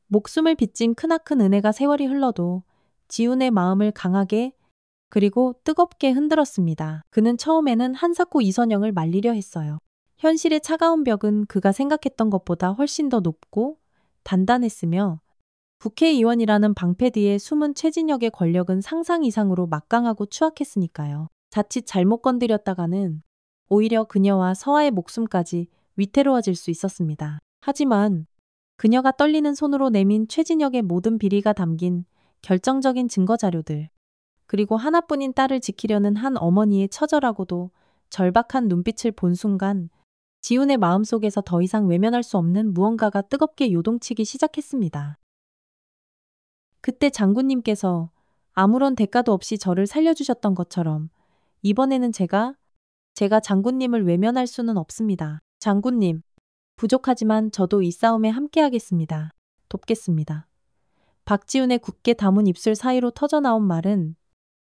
목숨을 빚진 크나큰 은혜가 세월이 흘러도 지훈의 마음을 강하게 그리고 뜨겁게 흔들었습니다. 그는 처음에는 한사코 이선영을 말리려 했어요. 현실의 차가운 벽은 그가 생각했던 것보다 훨씬 더 높고 단단했으며 국회의원이라는 방패 뒤에 숨은 최진혁의 권력은 상상 이상으로 막강하고 추악했으니까요. 자칫 잘못 건드렸다가는 오히려 그녀와 서아의 목숨까지 위태로워질 수 있었습니다. 하지만 그녀가 떨리는 손으로 내민 최진혁의 모든 비리가 담긴 결정적인 증거 자료들, 그리고 하나뿐인 딸을 지키려는 한 어머니의 처절하고도 절박한 눈빛을 본 순간 지훈의 마음속에서 더 이상 외면할 수 없는 무언가가 뜨겁게 요동치기 시작했습니다. 그때 장군님께서 아무런 대가도 없이 저를 살려주셨던 것처럼 이번에는 제가 장군님을 외면할 수는 없습니다. 장군님, 부족하지만 저도 이 싸움에 함께하겠습니다. 돕겠습니다. 박지훈의 굳게 담은 입술 사이로 터져나온 말은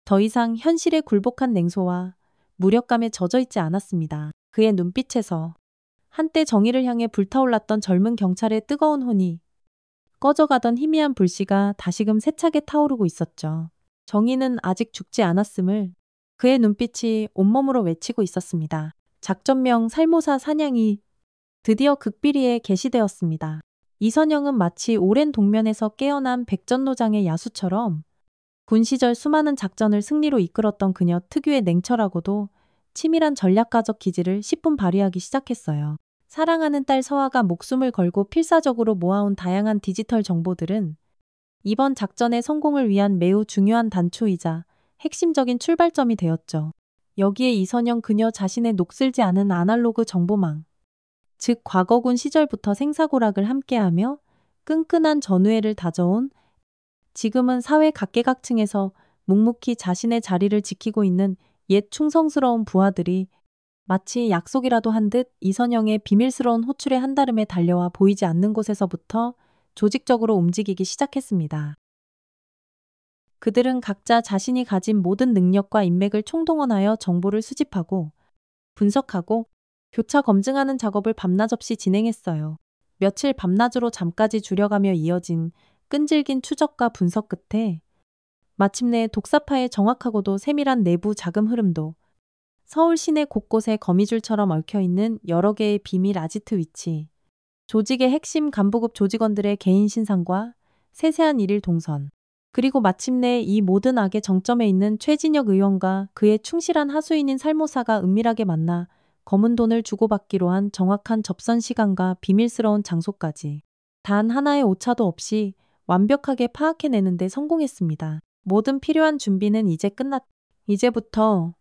더 이상 현실의 굴복한 냉소와 무력감에 젖어있지 않았습니다. 그의 눈빛에서 한때 정의를 향해 불타올랐던 젊은 경찰의 뜨거운 혼이 꺼져가던 희미한 불씨가 다시금 세차게 타오르고 있었죠. 정의는 아직 죽지 않았음을 그의 눈빛이 온몸으로 외치고 있었습니다. 작전명 살모사 사냥이 드디어 극비리에 개시되었습니다. 이선영은 마치 오랜 동면에서 깨어난 백전노장의 야수처럼 군 시절 수많은 작전을 승리로 이끌었던 그녀 특유의 냉철하고도 치밀한 전략가적 기질을 10분 발휘하기 시작했어요. 사랑하는 딸 서아가 목숨을 걸고 필사적으로 모아온 다양한 디지털 정보들은 이번 작전의 성공을 위한 매우 중요한 단초이자 핵심적인 출발점이 되었죠. 여기에 이선영 그녀 자신의 녹슬지 않은 아날로그 정보망, 즉 과거군 시절부터 생사고락을 함께하며 끈끈한 전우애를 다져온, 지금은 사회 각계각층에서 묵묵히 자신의 자리를 지키고 있는 옛 충성스러운 부하들이 마치 약속이라도 한 듯 이선영의 비밀스러운 호출의 한달음에 달려와 보이지 않는 곳에서부터 조직적으로 움직이기 시작했습니다. 그들은 각자 자신이 가진 모든 능력과 인맥을 총동원하여 정보를 수집하고 분석하고 교차 검증하는 작업을 밤낮 없이 진행했어요. 며칠 밤낮으로 잠까지 줄여가며 이어진 끈질긴 추적과 분석 끝에 마침내 독사파의 정확하고도 세밀한 내부 자금 흐름도, 서울 시내 곳곳에 거미줄처럼 얽혀있는 여러 개의 비밀 아지트 위치, 조직의 핵심 간부급 조직원들의 개인 신상과 세세한 일일 동선, 그리고 마침내 이 모든 악의 정점에 있는 최진혁 의원과 그의 충실한 하수인인 살모사가 은밀하게 만나 검은 돈을 주고받기로 한 정확한 접선 시간과 비밀스러운 장소까지 단 하나의 오차도 없이 완벽하게 파악해내는 데 성공했습니다. 모든 필요한 준비는 이제 끝났다. 이제부터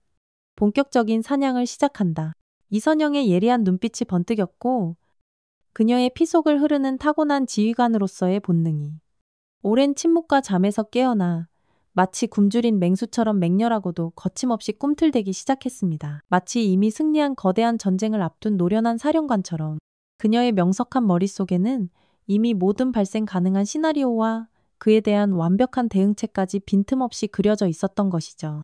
본격적인 사냥을 시작한다. 이선영의 예리한 눈빛이 번뜩였고 그녀의 피 속을 흐르는 타고난 지휘관으로서의 본능이 오랜 침묵과 잠에서 깨어나 마치 굶주린 맹수처럼 맹렬하고도 거침없이 꿈틀대기 시작했습니다. 마치 이미 승리한 거대한 전쟁을 앞둔 노련한 사령관처럼 그녀의 명석한 머릿속에는 이미 모든 발생 가능한 시나리오와 그에 대한 완벽한 대응책까지 빈틈없이 그려져 있었던 것이죠.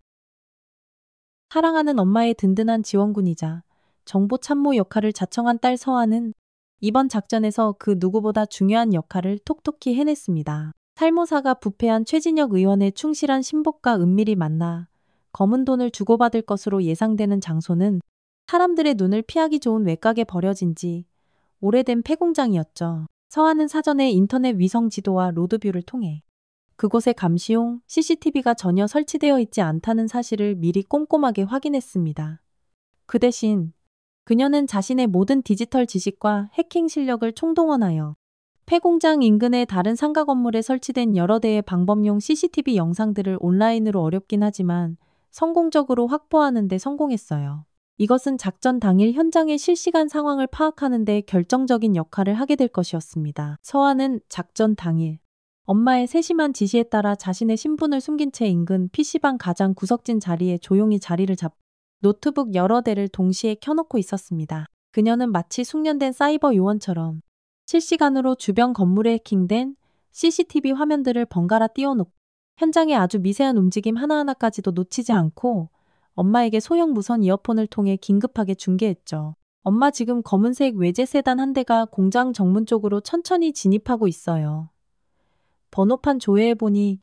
사랑하는 엄마의 든든한 지원군이자 정보 참모 역할을 자청한 딸 서아는 이번 작전에서 그 누구보다 중요한 역할을 톡톡히 해냈습니다. 살모사가 부패한 최진혁 의원의 충실한 신복과 은밀히 만나 검은 돈을 주고받을 것으로 예상되는 장소는 사람들의 눈을 피하기 좋은 외곽에 버려진 지 오래된 폐공장이었죠. 서아는 사전에 인터넷 위성 지도와 로드뷰를 통해 그곳에 감시용 CCTV가 전혀 설치되어 있지 않다는 사실을 미리 꼼꼼하게 확인했습니다. 그 대신 그녀는 자신의 모든 디지털 지식과 해킹 실력을 총동원하여 폐공장 인근의 다른 상가 건물에 설치된 여러 대의 방범용 CCTV 영상들을 온라인으로 어렵긴 하지만 성공적으로 확보하는 데 성공했어요. 이것은 작전 당일 현장의 실시간 상황을 파악하는 데 결정적인 역할을 하게 될 것이었습니다. 서아는 작전 당일 엄마의 세심한 지시에 따라 자신의 신분을 숨긴 채 인근 PC방 가장 구석진 자리에 조용히 자리를 잡고 노트북 여러 대를 동시에 켜놓고 있었습니다. 그녀는 마치 숙련된 사이버 요원처럼 실시간으로 주변 건물에 해킹된 CCTV 화면들을 번갈아 띄워놓고 현장의 아주 미세한 움직임 하나하나까지도 놓치지 않고 엄마에게 소형 무선 이어폰을 통해 긴급하게 중계했죠. 엄마, 지금 검은색 외제 세단 한 대가 공장 정문 쪽으로 천천히 진입하고 있어요. 번호판 조회해보니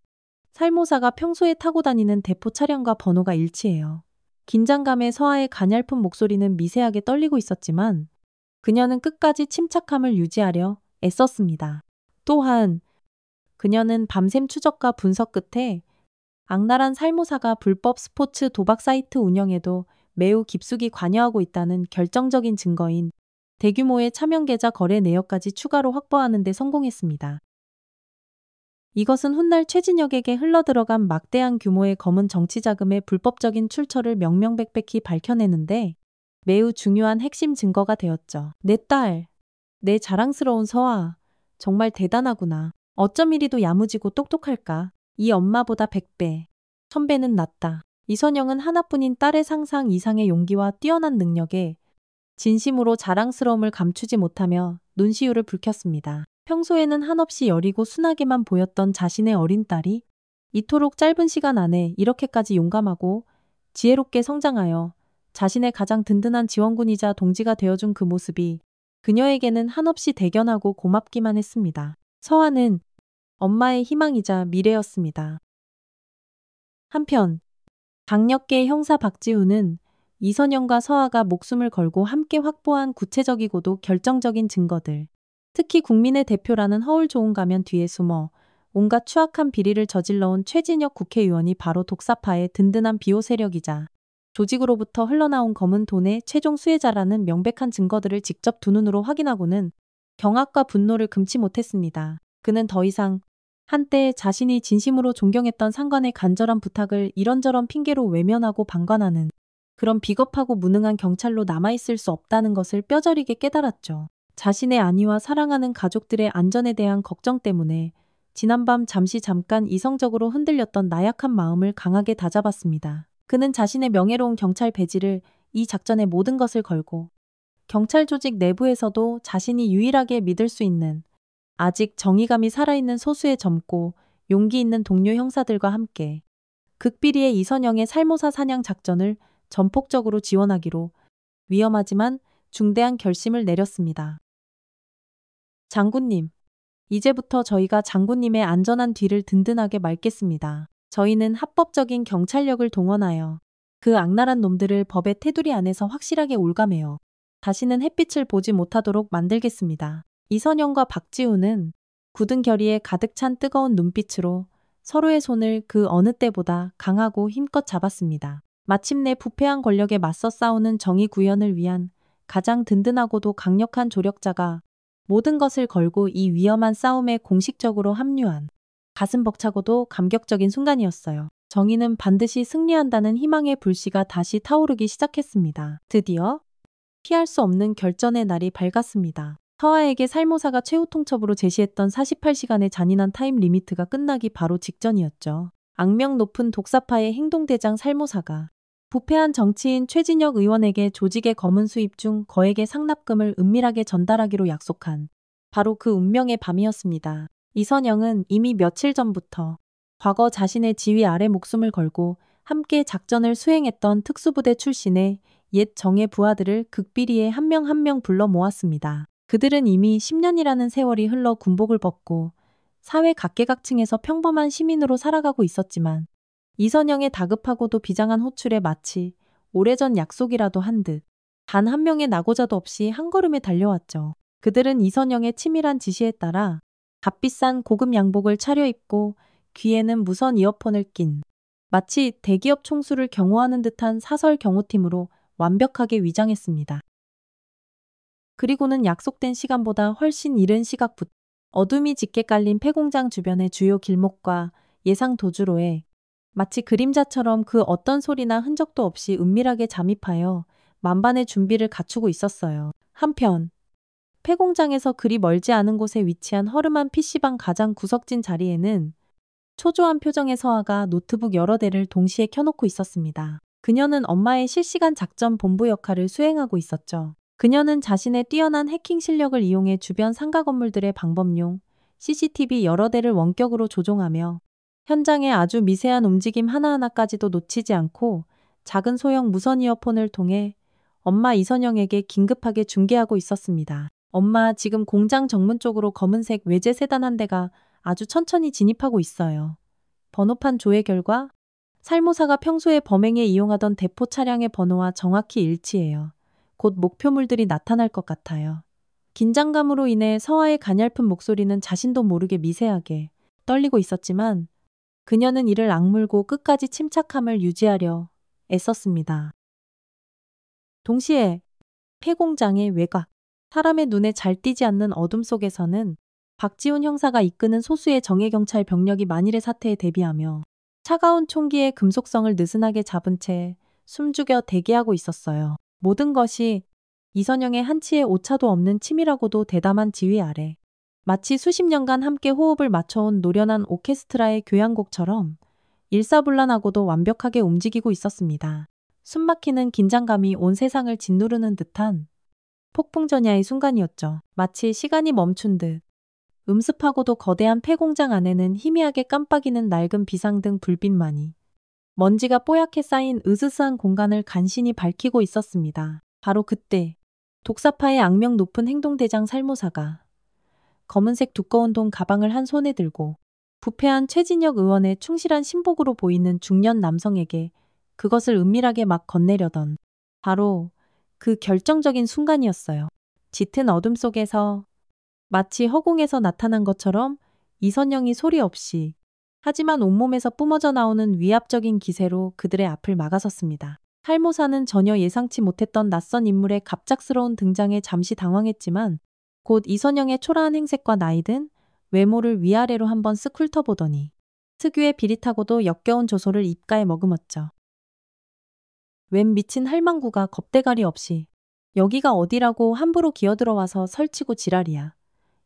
살모사가 평소에 타고 다니는 대포 차량과 번호가 일치해요. 긴장감에 서아의 가냘픈 목소리는 미세하게 떨리고 있었지만 그녀는 끝까지 침착함을 유지하려 애썼습니다. 또한 그녀는 밤샘 추적과 분석 끝에 악랄한 살모사가 불법 스포츠 도박 사이트 운영에도 매우 깊숙이 관여하고 있다는 결정적인 증거인 대규모의 차명 계좌 거래 내역까지 추가로 확보하는 데 성공했습니다. 이것은 훗날 최진혁에게 흘러들어간 막대한 규모의 검은 정치 자금의 불법적인 출처를 명명백백히 밝혀내는데 매우 중요한 핵심 증거가 되었죠. 내 딸, 내 자랑스러운 서아, 정말 대단하구나. 어쩜 이리도 야무지고 똑똑할까. 이 엄마보다 100배, 1000배는 낫다. 이선영은 하나뿐인 딸의 상상 이상의 용기와 뛰어난 능력에 진심으로 자랑스러움을 감추지 못하며 눈시울을 붉혔습니다. 평소에는 한없이 여리고 순하게만 보였던 자신의 어린 딸이 이토록 짧은 시간 안에 이렇게까지 용감하고 지혜롭게 성장하여 자신의 가장 든든한 지원군이자 동지가 되어준 그 모습이 그녀에게는 한없이 대견하고 고맙기만 했습니다. 서아는 엄마의 희망이자 미래였습니다. 한편 강력계 형사 박지훈은 이선영과 서아가 목숨을 걸고 함께 확보한 구체적이고도 결정적인 증거들, 특히 국민의 대표라는 허울 좋은 가면 뒤에 숨어 온갖 추악한 비리를 저질러온 최진혁 국회의원이 바로 독사파의 든든한 비호 세력이자 조직으로부터 흘러나온 검은 돈의 최종 수혜자라는 명백한 증거들을 직접 두 눈으로 확인하고는 경악과 분노를 금치 못했습니다. 그는 더 이상 한때 자신이 진심으로 존경했던 상관의 간절한 부탁을 이런저런 핑계로 외면하고 방관하는 그런 비겁하고 무능한 경찰로 남아있을 수 없다는 것을 뼈저리게 깨달았죠. 자신의 안위와 사랑하는 가족들의 안전에 대한 걱정 때문에 지난밤 잠깐 이성적으로 흔들렸던 나약한 마음을 강하게 다잡았습니다. 그는 자신의 명예로운 경찰 배지를 이 작전에 모든 것을 걸고 경찰 조직 내부에서도 자신이 유일하게 믿을 수 있는 아직 정의감이 살아있는 소수의 젊고 용기 있는 동료 형사들과 함께 극비리의 이선영의 살모사 사냥 작전을 전폭적으로 지원하기로 위험하지만 중대한 결심을 내렸습니다. 장군님, 이제부터 저희가 장군님의 안전한 뒤를 든든하게 맡겠습니다. 저희는 합법적인 경찰력을 동원하여 그 악랄한 놈들을 법의 테두리 안에서 확실하게 올가매어 다시는 햇빛을 보지 못하도록 만들겠습니다. 이선영과 박지우는 굳은 결의에 가득 찬 뜨거운 눈빛으로 서로의 손을 그 어느 때보다 강하고 힘껏 잡았습니다. 마침내 부패한 권력에 맞서 싸우는 정의 구현을 위한 가장 든든하고도 강력한 조력자가 모든 것을 걸고 이 위험한 싸움에 공식적으로 합류한 가슴 벅차고도 감격적인 순간이었어요. 정의는 반드시 승리한다는 희망의 불씨가 다시 타오르기 시작했습니다. 드디어 피할 수 없는 결전의 날이 밝았습니다. 서아에게 살모사가 최후 통첩으로 제시했던 48시간의 잔인한 타임 리미트가 끝나기 바로 직전이었죠. 악명 높은 독사파의 행동대장 살모사가 부패한 정치인 최진혁 의원에게 조직의 검은 수입 중 거액의 상납금을 은밀하게 전달하기로 약속한 바로 그 운명의 밤이었습니다. 이선영은 이미 며칠 전부터 과거 자신의 지휘 아래 목숨을 걸고 함께 작전을 수행했던 특수부대 출신의 옛 정예 부하들을 극비리에 한 명 한 명 불러 모았습니다. 그들은 이미 10년이라는 세월이 흘러 군복을 벗고 사회 각계각층에서 평범한 시민으로 살아가고 있었지만 이선영의 다급하고도 비장한 호출에 마치 오래전 약속이라도 한 듯 단 한 명의 낙오자도 없이 한 걸음에 달려왔죠. 그들은 이선영의 치밀한 지시에 따라 값비싼 고급 양복을 차려입고 귀에는 무선 이어폰을 낀 마치 대기업 총수를 경호하는 듯한 사설 경호팀으로 완벽하게 위장했습니다. 그리고는 약속된 시간보다 훨씬 이른 시각부터 어둠이 짙게 깔린 폐공장 주변의 주요 길목과 예상 도주로에 마치 그림자처럼 그 어떤 소리나 흔적도 없이 은밀하게 잠입하여 만반의 준비를 갖추고 있었어요. 한편 폐공장에서 그리 멀지 않은 곳에 위치한 허름한 PC방 가장 구석진 자리에는 초조한 표정의 서아가 노트북 여러 대를 동시에 켜놓고 있었습니다. 그녀는 엄마의 실시간 작전 본부 역할을 수행하고 있었죠. 그녀는 자신의 뛰어난 해킹 실력을 이용해 주변 상가 건물들의 방범용 CCTV 여러 대를 원격으로 조종하며 현장의 아주 미세한 움직임 하나하나까지도 놓치지 않고 작은 소형 무선 이어폰을 통해 엄마 이선영에게 긴급하게 중계하고 있었습니다. 엄마, 지금 공장 정문 쪽으로 검은색 외제 세단 한 대가 아주 천천히 진입하고 있어요. 번호판 조회 결과 살모사가 평소에 범행에 이용하던 대포 차량의 번호와 정확히 일치해요. 곧 목표물들이 나타날 것 같아요. 긴장감으로 인해 서아의 가냘픈 목소리는 자신도 모르게 미세하게 떨리고 있었지만 그녀는 이를 악물고 끝까지 침착함을 유지하려 애썼습니다. 동시에 폐공장의 외곽, 사람의 눈에 잘 띄지 않는 어둠 속에서는 박지훈 형사가 이끄는 소수의 정예경찰 병력이 만일의 사태에 대비하며 차가운 총기의 금속성을 느슨하게 잡은 채 숨죽여 대기하고 있었어요. 모든 것이 이선영의 한치의 오차도 없는 치밀하고도 대담한 지휘 아래 마치 수십 년간 함께 호흡을 맞춰온 노련한 오케스트라의 교향곡처럼 일사불란하고도 완벽하게 움직이고 있었습니다. 숨막히는 긴장감이 온 세상을 짓누르는 듯한 폭풍전야의 순간이었죠. 마치 시간이 멈춘 듯 음습하고도 거대한 폐공장 안에는 희미하게 깜빡이는 낡은 비상등 불빛만이 먼지가 뽀얗게 쌓인 으스스한 공간을 간신히 밝히고 있었습니다. 바로 그때 독사파의 악명 높은 행동대장 살모사가 검은색 두꺼운 돈 가방을 한 손에 들고 부패한 최진혁 의원의 충실한 신복으로 보이는 중년 남성에게 그것을 은밀하게 막 건네려던 바로 그 결정적인 순간이었어요. 짙은 어둠 속에서 마치 허공에서 나타난 것처럼 이선영이 소리 없이 하지만 온몸에서 뿜어져 나오는 위압적인 기세로 그들의 앞을 막아섰습니다. 살모사는 전혀 예상치 못했던 낯선 인물의 갑작스러운 등장에 잠시 당황했지만 곧 이선영의 초라한 행색과 나이든 외모를 위아래로 한번 쓱 훑어보더니 특유의 비릿하고도 역겨운 조소를 입가에 머금었죠. 웬 미친 할망구가 겁대가리 없이 여기가 어디라고 함부로 기어들어와서 설치고 지랄이야.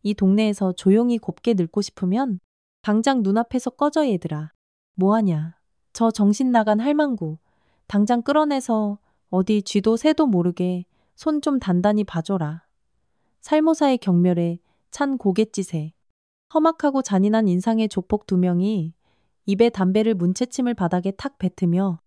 이 동네에서 조용히 곱게 늙고 싶으면 당장 눈앞에서 꺼져 얘들아. 뭐하냐. 저 정신 나간 할망구. 당장 끌어내서 어디 쥐도 새도 모르게 손 좀 단단히 봐줘라. 살모사의 경멸에 찬 고갯짓에 험악하고 잔인한 인상의 조폭 2명이 입에 담배를 문 채침을 바닥에 탁 뱉으며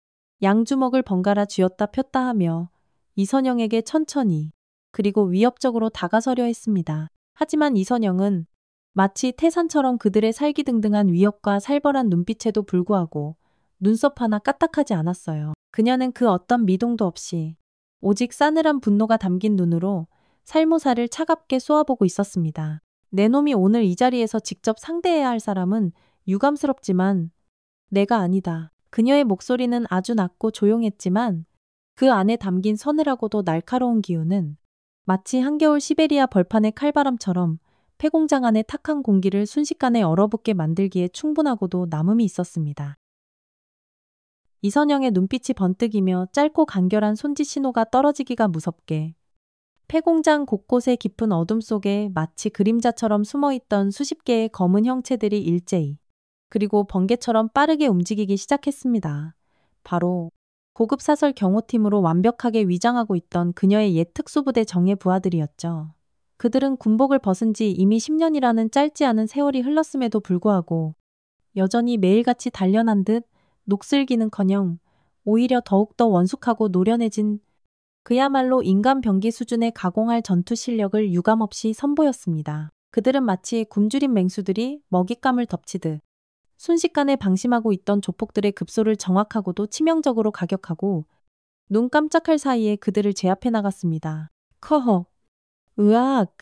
양주먹을 번갈아 쥐었다 폈다 하며 이선영에게 천천히 그리고 위협적으로 다가서려 했습니다. 하지만 이선영은 마치 태산처럼 그들의 살기등등한 위협과 살벌한 눈빛에도 불구하고 눈썹 하나 까딱하지 않았어요. 그녀는 그 어떤 미동도 없이 오직 싸늘한 분노가 담긴 눈으로 살모사를 차갑게 쏘아보고 있었습니다. 내 놈이 오늘 이 자리에서 직접 상대해야 할 사람은 유감스럽지만 내가 아니다. 그녀의 목소리는 아주 낮고 조용했지만 그 안에 담긴 서늘하고도 날카로운 기운은 마치 한겨울 시베리아 벌판의 칼바람처럼 폐공장 안의 탁한 공기를 순식간에 얼어붙게 만들기에 충분하고도 남음이 있었습니다. 이선영의 눈빛이 번뜩이며 짧고 간결한 손짓 신호가 떨어지기가 무섭게 폐공장 곳곳의 깊은 어둠 속에 마치 그림자처럼 숨어있던 수십 개의 검은 형체들이 일제히 그리고 번개처럼 빠르게 움직이기 시작했습니다. 바로 고급 사설 경호팀으로 완벽하게 위장하고 있던 그녀의 옛 특수부대 정예 부하들이었죠. 그들은 군복을 벗은 지 이미 10년이라는 짧지 않은 세월이 흘렀음에도 불구하고 여전히 매일같이 단련한 듯 녹슬기는커녕 오히려 더욱더 원숙하고 노련해진 그야말로 인간 병기 수준의 가공할 전투 실력을 유감없이 선보였습니다. 그들은 마치 굶주린 맹수들이 먹잇감을 덮치듯 순식간에 방심하고 있던 조폭들의 급소를 정확하고도 치명적으로 가격하고 눈 깜짝할 사이에 그들을 제압해 나갔습니다. 커허. 으악.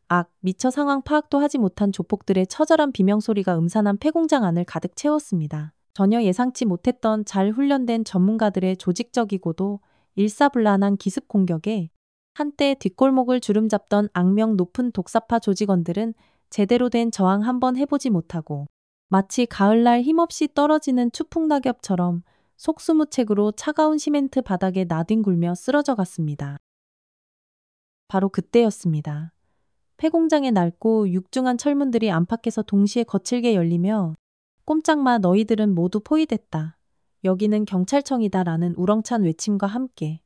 악. 미처 상황 파악도 하지 못한 조폭들의 처절한 비명소리가 음산한 폐공장 안을 가득 채웠습니다. 전혀 예상치 못했던 잘 훈련된 전문가들의 조직적이고도 일사불란한 기습 공격에 한때 뒷골목을 주름잡던 악명 높은 독사파 조직원들은 제대로 된 저항 한번 해보지 못하고 마치 가을날 힘없이 떨어지는 추풍낙엽처럼 속수무책으로 차가운 시멘트 바닥에 나뒹굴며 쓰러져 갔습니다. 바로 그때였습니다. 폐공장의 낡고 육중한 철문들이 안팎에서 동시에 거칠게 열리며 꼼짝마 너희들은 모두 포위됐다. 여기는 경찰청이다 라는 우렁찬 외침과 함께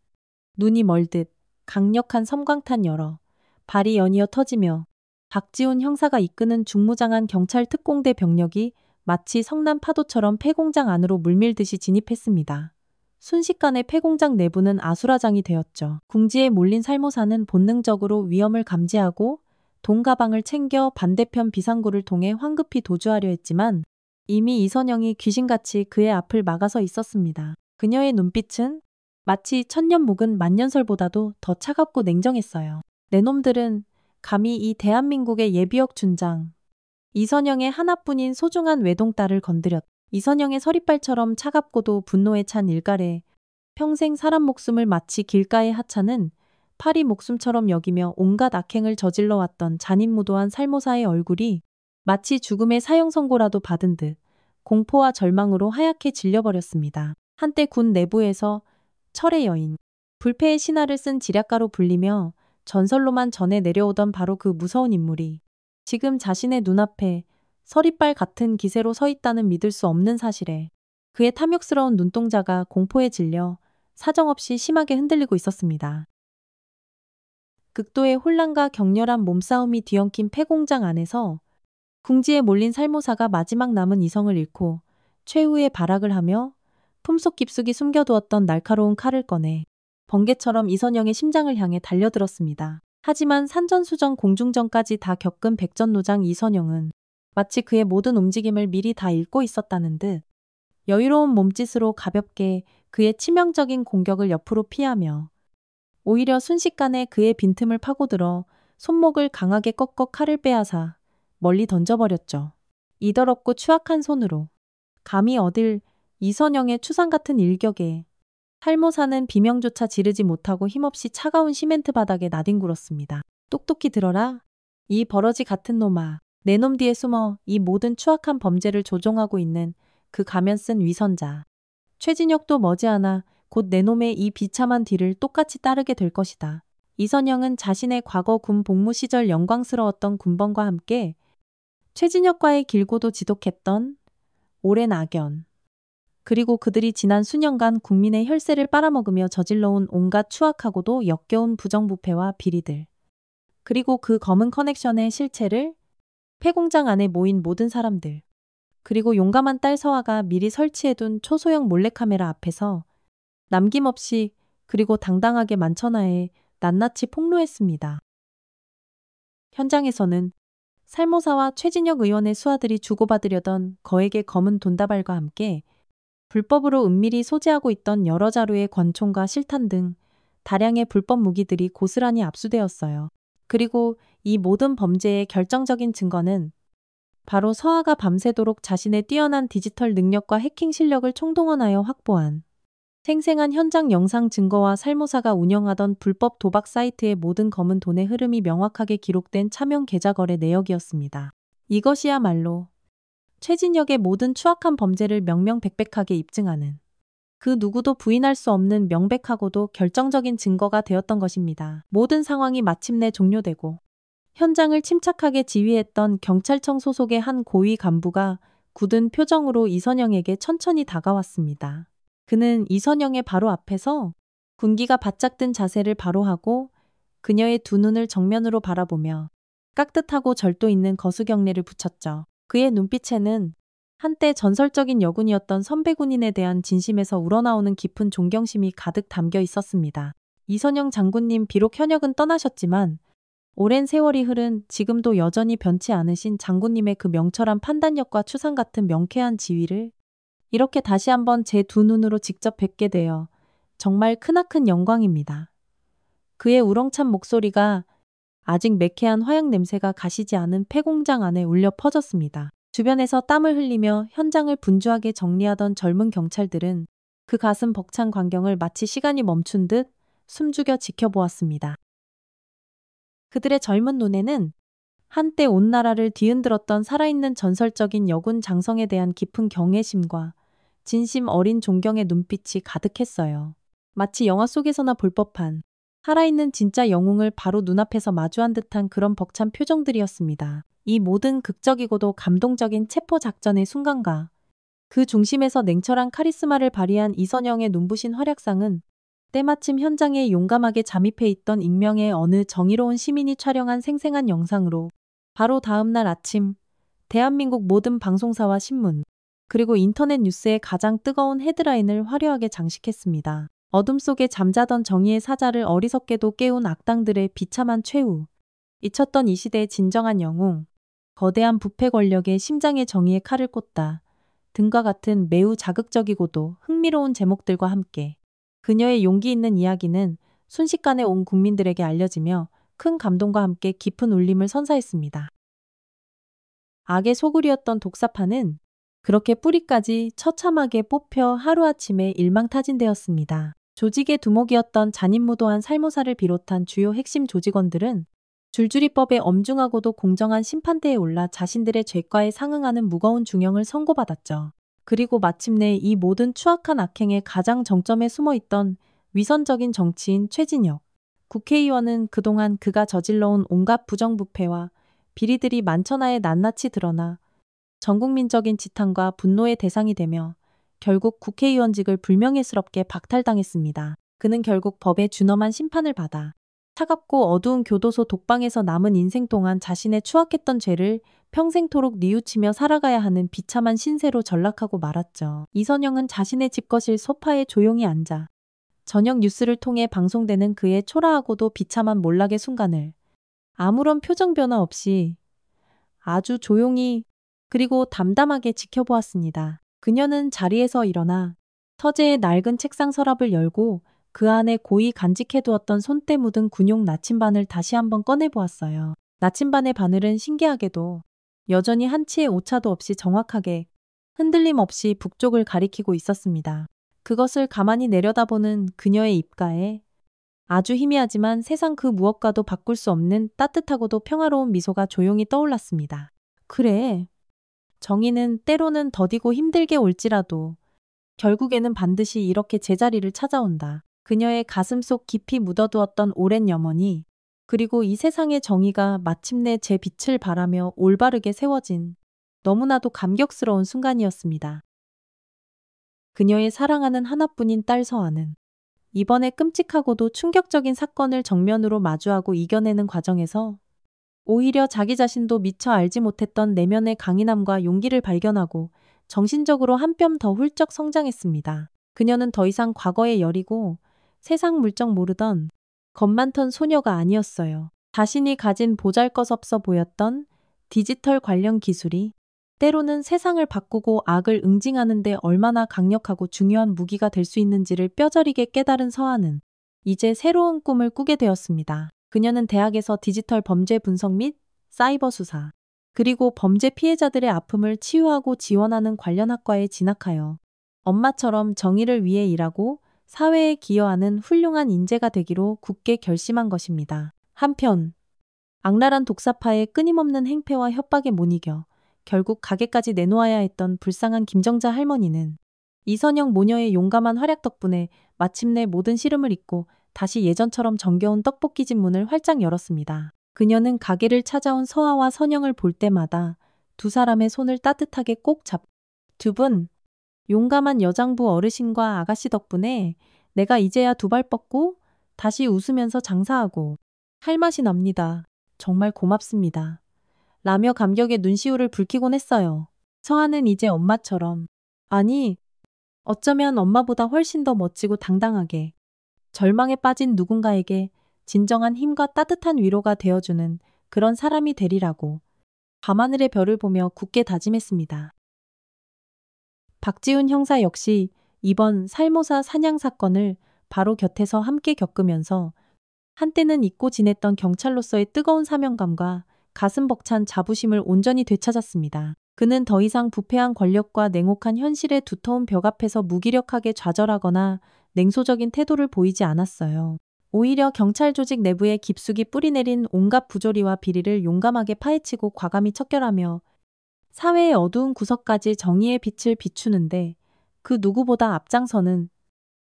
눈이 멀듯 강력한 섬광탄 열어 발이 연이어 터지며 박지훈 형사가 이끄는 중무장한 경찰 특공대 병력이 마치 성난 파도처럼 폐공장 안으로 물밀듯이 진입했습니다. 순식간에 폐공장 내부는 아수라장이 되었죠. 궁지에 몰린 살모사는 본능적으로 위험을 감지하고 돈가방을 챙겨 반대편 비상구를 통해 황급히 도주하려 했지만 이미 이선영이 귀신같이 그의 앞을 막아서 있었습니다. 그녀의 눈빛은 마치 천년 묵은 만년설보다도 더 차갑고 냉정했어요. 내 놈들은 감히 이 대한민국의 예비역 준장 이선영의 하나뿐인 소중한 외동딸을 건드렸다. 이선영의 서리빨처럼 차갑고도 분노에 찬 일갈에 평생 사람 목숨을 마치 길가의 하찮은 파리 목숨처럼 여기며 온갖 악행을 저질러 왔던 잔인무도한 살모사의 얼굴이 마치 죽음의 사형 선고라도 받은 듯 공포와 절망으로 하얗게 질려버렸습니다. 한때 군 내부에서 철의 여인, 불패의 신화를 쓴 지략가로 불리며 전설로만 전해 내려오던 바로 그 무서운 인물이 지금 자신의 눈앞에 서리빨 같은 기세로 서 있다는 믿을 수 없는 사실에 그의 탐욕스러운 눈동자가 공포에 질려 사정없이 심하게 흔들리고 있었습니다. 극도의 혼란과 격렬한 몸싸움이 뒤엉킨 폐공장 안에서 궁지에 몰린 살모사가 마지막 남은 이성을 잃고 최후의 발악을 하며 품속 깊숙이 숨겨두었던 날카로운 칼을 꺼내 번개처럼 이선영의 심장을 향해 달려들었습니다. 하지만 산전수전 공중전까지 다 겪은 백전노장 이선영은 마치 그의 모든 움직임을 미리 다 읽고 있었다는 듯 여유로운 몸짓으로 가볍게 그의 치명적인 공격을 옆으로 피하며 오히려 순식간에 그의 빈틈을 파고들어 손목을 강하게 꺾어 칼을 빼앗아 멀리 던져버렸죠. 이 더럽고 추악한 손으로 감히 어딜 이선영의 추상 같은 일격에 살모사는 비명조차 지르지 못하고 힘없이 차가운 시멘트 바닥에 나뒹굴었습니다. 똑똑히 들어라. 이 버러지 같은 놈아. 내 놈 뒤에 숨어 이 모든 추악한 범죄를 조종하고 있는 그 가면 쓴 위선자. 최진혁도 머지않아 곧 내 놈의 이 비참한 뒤를 똑같이 따르게 될 것이다. 이선영은 자신의 과거 군 복무 시절 영광스러웠던 군번과 함께 최진혁과의 길고도 지독했던 오랜 악연, 그리고 그들이 지난 수년간 국민의 혈세를 빨아먹으며 저질러온 온갖 추악하고도 역겨운 부정부패와 비리들, 그리고 그 검은 커넥션의 실체를 폐공장 안에 모인 모든 사람들, 그리고 용감한 딸 서아가 미리 설치해둔 초소형 몰래카메라 앞에서 남김없이 그리고 당당하게 만천하에 낱낱이 폭로했습니다. 현장에서는 살모사와 최진혁 의원의 수하들이 주고받으려던 거액의 검은 돈다발과 함께 불법으로 은밀히 소지하고 있던 여러 자루의 권총과 실탄 등 다량의 불법 무기들이 고스란히 압수되었어요. 그리고 이 모든 범죄의 결정적인 증거는 바로 서아가 밤새도록 자신의 뛰어난 디지털 능력과 해킹 실력을 총동원하여 확보한 생생한 현장 영상 증거와 살모사가 운영하던 불법 도박 사이트의 모든 검은 돈의 흐름이 명확하게 기록된 차명 계좌 거래 내역이었습니다. 이것이야말로 최진혁의 모든 추악한 범죄를 명명백백하게 입증하는 그 누구도 부인할 수 없는 명백하고도 결정적인 증거가 되었던 것입니다. 모든 상황이 마침내 종료되고 현장을 침착하게 지휘했던 경찰청 소속의 한 고위 간부가 굳은 표정으로 이선영에게 천천히 다가왔습니다. 그는 이선영의 바로 앞에서 군기가 바짝 든 자세를 바로 하고 그녀의 두 눈을 정면으로 바라보며 깍듯하고 절도 있는 거수경례를 붙였죠. 그의 눈빛에는 한때 전설적인 여군이었던 선배 군인에 대한 진심에서 우러나오는 깊은 존경심이 가득 담겨 있었습니다. 이선영 장군님, 비록 현역은 떠나셨지만 오랜 세월이 흐른 지금도 여전히 변치 않으신 장군님의 그 명철한 판단력과 추상 같은 명쾌한 지휘를 이렇게 다시 한번 제 두 눈으로 직접 뵙게 되어 정말 크나큰 영광입니다. 그의 우렁찬 목소리가 아직 매캐한 화약 냄새가 가시지 않은 폐공장 안에 울려 퍼졌습니다. 주변에서 땀을 흘리며 현장을 분주하게 정리하던 젊은 경찰들은 그 가슴 벅찬 광경을 마치 시간이 멈춘 듯 숨죽여 지켜보았습니다. 그들의 젊은 눈에는 한때 온 나라를 뒤흔들었던 살아있는 전설적인 여군 장성에 대한 깊은 경외심과 진심 어린 존경의 눈빛이 가득했어요. 마치 영화 속에서나 볼 법한 살아있는 진짜 영웅을 바로 눈앞에서 마주한 듯한 그런 벅찬 표정들이었습니다. 이 모든 극적이고도 감동적인 체포 작전의 순간과 그 중심에서 냉철한 카리스마를 발휘한 이선영의 눈부신 활약상은 때마침 현장에 용감하게 잠입해 있던 익명의 어느 정의로운 시민이 촬영한 생생한 영상으로 바로 다음 날 아침 대한민국 모든 방송사와 신문 그리고 인터넷 뉴스의 가장 뜨거운 헤드라인을 화려하게 장식했습니다. 어둠 속에 잠자던 정의의 사자를 어리석게도 깨운 악당들의 비참한 최후. 잊혔던 이 시대의 진정한 영웅. 거대한 부패 권력의 심장에 정의의 칼을 꽂다. 등과 같은 매우 자극적이고도 흥미로운 제목들과 함께 그녀의 용기 있는 이야기는 순식간에 온 국민들에게 알려지며 큰 감동과 함께 깊은 울림을 선사했습니다. 악의 소굴이었던 독사파는 그렇게 뿌리까지 처참하게 뽑혀 하루아침에 일망타진되었습니다. 조직의 두목이었던 잔인무도한 살모사를 비롯한 주요 핵심 조직원들은 줄줄이 법의 엄중하고도 공정한 심판대에 올라 자신들의 죄과에 상응하는 무거운 중형을 선고받았죠. 그리고 마침내 이 모든 추악한 악행의 가장 정점에 숨어있던 위선적인 정치인 최진혁 국회의원은 그동안 그가 저질러온 온갖 부정부패와 비리들이 만천하에 낱낱이 드러나 전국민적인 지탄과 분노의 대상이 되며 결국 국회의원직을 불명예스럽게 박탈당했습니다. 그는 결국 법의 준엄한 심판을 받아 차갑고 어두운 교도소 독방에서 남은 인생 동안 자신의 추악했던 죄를 평생토록 뉘우치며 살아가야 하는 비참한 신세로 전락하고 말았죠. 이선영은 자신의 집거실 소파에 조용히 앉아 저녁 뉴스를 통해 방송되는 그의 초라하고도 비참한 몰락의 순간을 아무런 표정 변화 없이 아주 조용히 그리고 담담하게 지켜보았습니다. 그녀는 자리에서 일어나 서재의 낡은 책상 서랍을 열고 그 안에 고이 간직해두었던 손때 묻은 군용 나침반을 다시 한번 꺼내보았어요. 나침반의 바늘은 신기하게도 여전히 한치의 오차도 없이 정확하게 흔들림 없이 북쪽을 가리키고 있었습니다. 그것을 가만히 내려다보는 그녀의 입가에 아주 희미하지만 세상 그 무엇과도 바꿀 수 없는 따뜻하고도 평화로운 미소가 조용히 떠올랐습니다. 그래. 정의는 때로는 더디고 힘들게 올지라도 결국에는 반드시 이렇게 제자리를 찾아온다. 그녀의 가슴속 깊이 묻어두었던 오랜 염원이, 그리고 이 세상의 정의가 마침내 제 빛을 발하며 올바르게 세워진 너무나도 감격스러운 순간이었습니다. 그녀의 사랑하는 하나뿐인 딸 서아는 이번에 끔찍하고도 충격적인 사건을 정면으로 마주하고 이겨내는 과정에서 오히려 자기 자신도 미처 알지 못했던 내면의 강인함과 용기를 발견하고 정신적으로 한 뼘 더 훌쩍 성장했습니다. 그녀는 더 이상 과거에 여리고 세상 물정 모르던 겁 많던 소녀가 아니었어요. 자신이 가진 보잘것없어 보였던 디지털 관련 기술이 때로는 세상을 바꾸고 악을 응징하는 데 얼마나 강력하고 중요한 무기가 될 수 있는지를 뼈저리게 깨달은 서아는 이제 새로운 꿈을 꾸게 되었습니다. 그녀는 대학에서 디지털 범죄 분석 및 사이버 수사, 그리고 범죄 피해자들의 아픔을 치유하고 지원하는 관련 학과에 진학하여 엄마처럼 정의를 위해 일하고 사회에 기여하는 훌륭한 인재가 되기로 굳게 결심한 것입니다. 한편 악랄한 독사파의 끊임없는 행패와 협박에 못 이겨 결국 가게까지 내놓아야 했던 불쌍한 김정자 할머니는 이선영 모녀의 용감한 활약 덕분에 마침내 모든 시름을 잊고 다시 예전처럼 정겨운 떡볶이 집 문을 활짝 열었습니다. 그녀는 가게를 찾아온 서아와 선영을 볼 때마다 두 사람의 손을 따뜻하게 꼭 잡고, 두 분, 용감한 여장부 어르신과 아가씨 덕분에 내가 이제야 두 발 뻗고 다시 웃으면서 장사하고 할 맛이 납니다. 정말 고맙습니다. 라며 감격에 눈시울을 붉히곤 했어요. 서아는 이제 엄마처럼, 아니, 어쩌면 엄마보다 훨씬 더 멋지고 당당하게 절망에 빠진 누군가에게 진정한 힘과 따뜻한 위로가 되어주는 그런 사람이 되리라고 밤하늘의 별을 보며 굳게 다짐했습니다. 박지훈 형사 역시 이번 살모사 사냥 사건을 바로 곁에서 함께 겪으면서 한때는 잊고 지냈던 경찰로서의 뜨거운 사명감과 가슴 벅찬 자부심을 온전히 되찾았습니다. 그는 더 이상 부패한 권력과 냉혹한 현실의 두터운 벽 앞에서 무기력하게 좌절하거나 냉소적인 태도를 보이지 않았어요. 오히려 경찰 조직 내부에 깊숙이 뿌리내린 온갖 부조리와 비리를 용감하게 파헤치고 과감히 척결하며 사회의 어두운 구석까지 정의의 빛을 비추는데 그 누구보다 앞장서는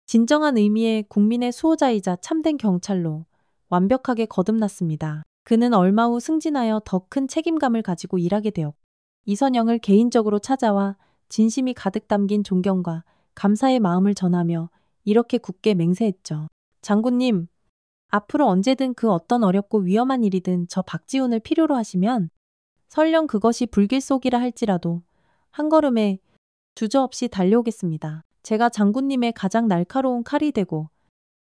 진정한 의미의 국민의 수호자이자 참된 경찰로 완벽하게 거듭났습니다. 그는 얼마 후 승진하여 더 큰 책임감을 가지고 일하게 되었고 이선영을 개인적으로 찾아와 진심이 가득 담긴 존경과 감사의 마음을 전하며 이렇게 굳게 맹세했죠. 장군님, 앞으로 언제든 그 어떤 어렵고 위험한 일이든 저 박지훈을 필요로 하시면 설령 그것이 불길 속이라 할지라도 한 걸음에 주저없이 달려오겠습니다. 제가 장군님의 가장 날카로운 칼이 되고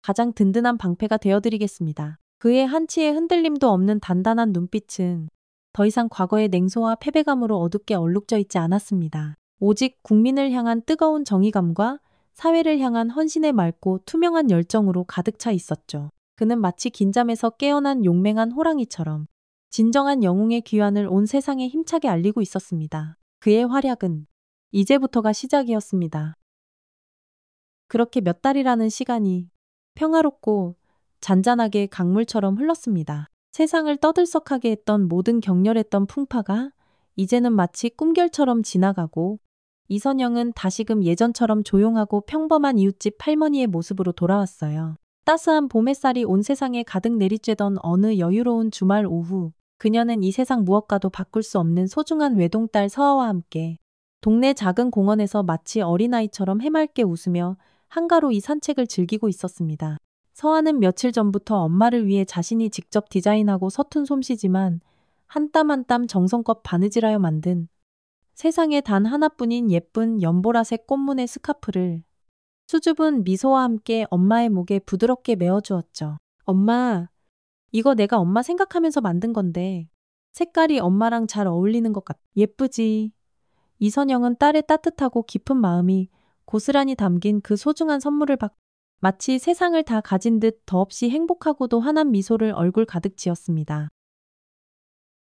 가장 든든한 방패가 되어드리겠습니다. 그의 한치의 흔들림도 없는 단단한 눈빛은 더 이상 과거의 냉소와 패배감으로 어둡게 얼룩져 있지 않았습니다. 오직 국민을 향한 뜨거운 정의감과 사회를 향한 헌신의 맑고 투명한 열정으로 가득 차 있었죠. 그는 마치 긴잠에서 깨어난 용맹한 호랑이처럼 진정한 영웅의 귀환을 온 세상에 힘차게 알리고 있었습니다. 그의 활약은 이제부터가 시작이었습니다. 그렇게 몇 달이라는 시간이 평화롭고 잔잔하게 강물처럼 흘렀습니다. 세상을 떠들썩하게 했던 모든 격렬했던 풍파가 이제는 마치 꿈결처럼 지나가고 이선영은 다시금 예전처럼 조용하고 평범한 이웃집 할머니의 모습으로 돌아왔어요. 따스한 봄 햇살이 온 세상에 가득 내리쬐던 어느 여유로운 주말 오후, 그녀는 이 세상 무엇과도 바꿀 수 없는 소중한 외동딸 서아와 함께 동네 작은 공원에서 마치 어린아이처럼 해맑게 웃으며 한가로이 산책을 즐기고 있었습니다. 서아는 며칠 전부터 엄마를 위해 자신이 직접 디자인하고 서툰 솜씨지만 한 땀 한 땀 정성껏 바느질하여 만든 세상에 단 하나뿐인 예쁜 연보라색 꽃무늬 스카프를 수줍은 미소와 함께 엄마의 목에 부드럽게 메어주었죠. 엄마, 이거 내가 엄마 생각하면서 만든 건데 색깔이 엄마랑 잘 어울리는 것 같아. 예쁘지? 이선영은 딸의 따뜻하고 깊은 마음이 고스란히 담긴 그 소중한 선물을 받고 마치 세상을 다 가진 듯 더없이 행복하고도 환한 미소를 얼굴 가득 지었습니다.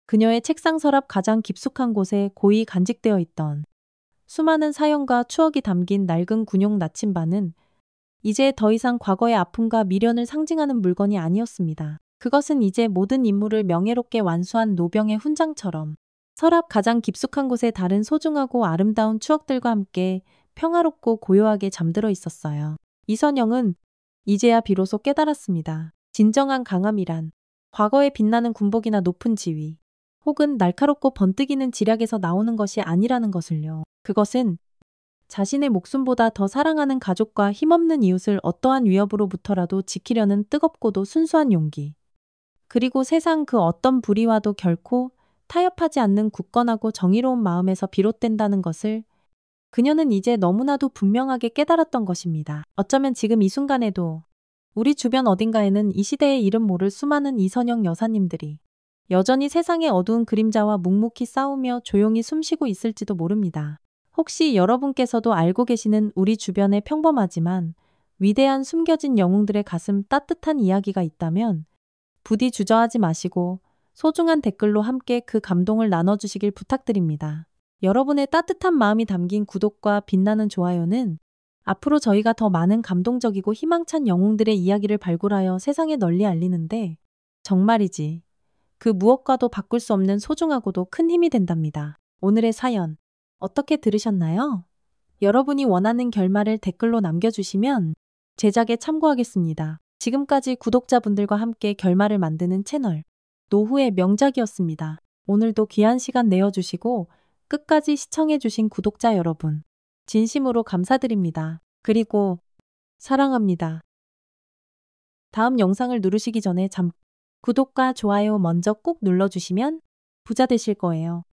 그녀의 책상 서랍 가장 깊숙한 곳에 고이 간직되어 있던 수많은 사연과 추억이 담긴 낡은 군용 나침반은 이제 더 이상 과거의 아픔과 미련을 상징하는 물건이 아니었습니다. 그것은 이제 모든 임무를 명예롭게 완수한 노병의 훈장처럼 서랍 가장 깊숙한 곳에 다른 소중하고 아름다운 추억들과 함께 평화롭고 고요하게 잠들어 있었어요. 이선영은 이제야 비로소 깨달았습니다. 진정한 강함이란 과거에 빛나는 군복이나 높은 지위, 혹은 날카롭고 번뜩이는 지략에서 나오는 것이 아니라는 것을요. 그것은 자신의 목숨보다 더 사랑하는 가족과 힘없는 이웃을 어떠한 위협으로부터라도 지키려는 뜨겁고도 순수한 용기. 그리고 세상 그 어떤 불의와도 결코 타협하지 않는 굳건하고 정의로운 마음에서 비롯된다는 것을 그녀는 이제 너무나도 분명하게 깨달았던 것입니다. 어쩌면 지금 이 순간에도 우리 주변 어딘가에는 이 시대의 이름 모를 수많은 이선영 여사님들이 여전히 세상의 어두운 그림자와 묵묵히 싸우며 조용히 숨쉬고 있을지도 모릅니다. 혹시 여러분께서도 알고 계시는 우리 주변의 평범하지만 위대한 숨겨진 영웅들의 가슴 따뜻한 이야기가 있다면 부디 주저하지 마시고 소중한 댓글로 함께 그 감동을 나눠주시길 부탁드립니다. 여러분의 따뜻한 마음이 담긴 구독과 빛나는 좋아요는 앞으로 저희가 더 많은 감동적이고 희망찬 영웅들의 이야기를 발굴하여 세상에 널리 알리는데 정말이지 그 무엇과도 바꿀 수 없는 소중하고도 큰 힘이 된답니다. 오늘의 사연 어떻게 들으셨나요? 여러분이 원하는 결말을 댓글로 남겨주시면 제작에 참고하겠습니다. 지금까지 구독자분들과 함께 결말을 만드는 채널 노후의 명작이었습니다. 오늘도 귀한 시간 내어주시고 끝까지 시청해주신 구독자 여러분 진심으로 감사드립니다. 그리고 사랑합니다. 다음 영상을 누르시기 전에 구독과 좋아요 먼저 꼭 눌러주시면 부자 되실 거예요.